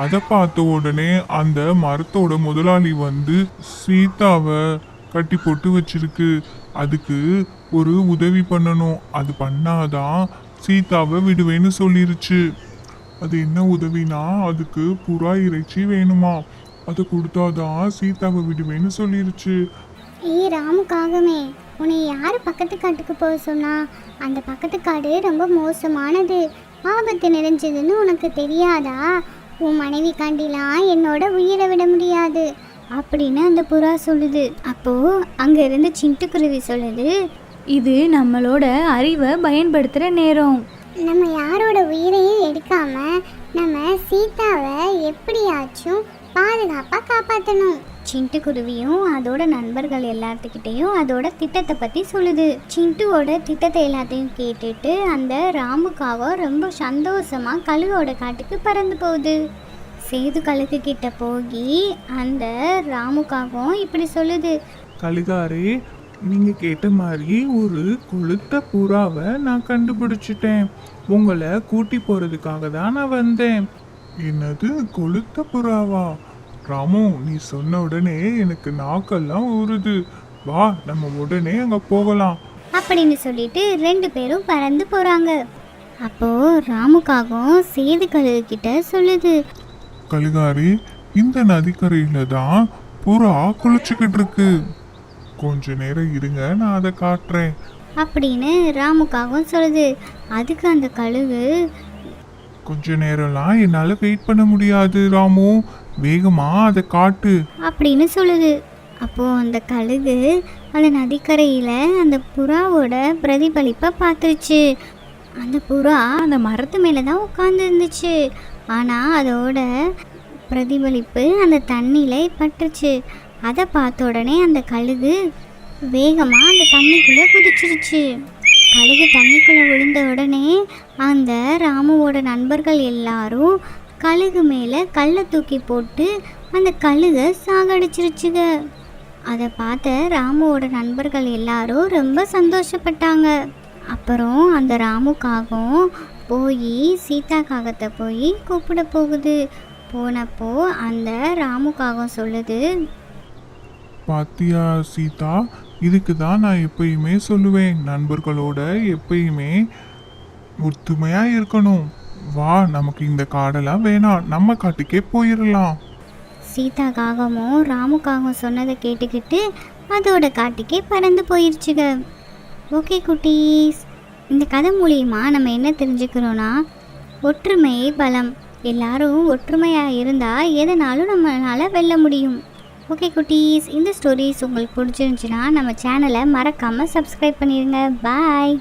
அதை பார்த்த உடனே அந்த மரத்தோட முதலாளி வந்து சீதாவை கட்டி போட்டு வச்சிருக்கு. அதுக்கு ஒரு உதவி பண்ணணும், அது பண்ணாதான் சீதாவை விடுவேன்னு சொல்லிருச்சு. அது என்ன உதவினா, அதுக்கு புறா இறைச்சி வேணுமா, அதை கொடுத்தாதான் சீதாவை விடுவேன்னு சொல்லிருச்சு. ஏய் ராமுக்காகமே, உன்னை யார் பக்கத்து காட்டுக்கு போக சொன்னா? அந்த பக்கத்து காடு ரொம்ப மோசமானது, ஆபத்து நிறைஞ்சதுன்னு உனக்கு தெரியாதா? உன் மனைவி காண்டிலாம் என்னோட உயிரை விட முடியாது அப்படின்னு அந்த புறா சொல்லுது. அப்போது அங்கே இருந்து சிட்டுக்குருவி சொல்லுது. இது நம்மளோட அறிவை பயன்படுத்துகிற நேரம். நம்ம யாரோட உயிரையும் எடுக்காம நம்ம சீதாவை எப்படியாச்சும் பாதுகாப்பாக காப்பாற்றணும். சிட்டுக்குருவியும் அதோட நண்பர்கள் எல்லாத்துக்கிட்டையும் அதோட திட்டத்தை பற்றி சொல்லுது. சிண்டுவோட திட்டத்தை எல்லாத்தையும் கேட்டுட்டு அந்த ராமுக்காக ரொம்ப சந்தோஷமாக கழுகோட காட்டுக்கு பறந்து போகுது. சேது கழுகு கிட்ட போய் அந்த ராமுக்காகவும் இப்படி சொல்லுது. கழுகாரே, நீங்க கேட்ட மாதிரி ஒரு கொளுத்த புறாவை நான் கண்டுபிடிச்சிட்டேன். உங்களை கூட்டி போறதுக்காக தான் நான் வந்தேன். என்னது, கொளுத்த புறாவா? ராமு, நீ சொன்ன உடனே எனக்கு நாக்கெல்லாம் ஊறுது. வா, நம்ம உடனே அங்க போகலாம். அப்படின்னு சொல்லிட்டு 2 பேரும் பறந்து போகிறாங்க. அப்போது ராமுக்காகவும் சேது கழுகு கிட்ட சொல்லுது. கழுகாரி, இந்த நதிக்கரையில தான் புறா குளிச்சுக்கிட்டு இருக்கு. கொஞ்ச நேரம் இருங்க, நான் அதை காட்டுறேன் அப்படின்னு ராமுக்காகவும் சொல்லுது. அதுக்கு அந்த கழுகு கொஞ்ச நேரம்லாம் என்னால வெயிட் பண்ண முடியாது ராமு, வேகமா அதை காட்டு அப்படின்னு சொல்லுது. அப்போது அந்த கழுகு அந்த நதிக்கரையில் அந்த புறாவோட பிரதிபலிப்பை பார்த்துருச்சு. அந்த புறா அந்த மரத்து மேலே தான் உட்காந்து இருந்துச்சு. ஆனால் அதோட பிரதிபலிப்பு அந்த தண்ணியில் பட்டுச்சு. அதை பார்த்த உடனே அந்த கழுகு வேகமாக அந்த தண்ணிக்குள்ளே குதிச்சிருச்சு. கழுகு தண்ணிக்குள்ளே விழுந்த உடனே அந்த ராமுவோட நண்பர்கள் எல்லாரும் கழுகு மேலே கல்லை தூக்கி போட்டு அந்த கழுகை சாகடிச்சிருச்சுங்க. அதை பார்த்த ராமுவோட நண்பர்கள் எல்லாரும் ரொம்ப சந்தோஷப்பட்டாங்க. அப்புறம் அந்த ராமுக்காகவும் போய் சீதா காகத்தை போய் கூப்பிட போகுது. போனப்போ அந்த ராமுக்காகவும் சொல்லுது. பாத்தியா சீதா, இதுக்கு தான் நான் எப்பயுமே சொல்லுவேன், நண்பர்களோட எப்பயுமே ஒத்துமையா இருக்கணும். வா, நமக்கு இந்த காடெல்லாம் வேணாம், நம்ம காட்டுக்கே போயிடலாம். சீதா காகமும் ராமுக்காகவும் சொன்னதை கேட்டுக்கிட்டு அதோட காட்டுக்கே பறந்து போயிடுச்சுங்க. ஓகே குட்டீஸ், இந்த கதை மூலியமா நம்ம என்ன தெரிஞ்சுக்கிறோன்னா, ஒற்றுமை பலம். எல்லாரும் ஒற்றுமையாக இருந்தால் எதனாலும் நம்மளால் வெல்ல முடியும். ஓகே குட்டீஸ், இந்த ஸ்டோரிஸ் உங்களுக்கு பிடிச்சிருந்துச்சுன்னா நம்ம சேனலை மறக்காமல் சப்ஸ்கிரைப் பண்ணிடுங்க. பாய்.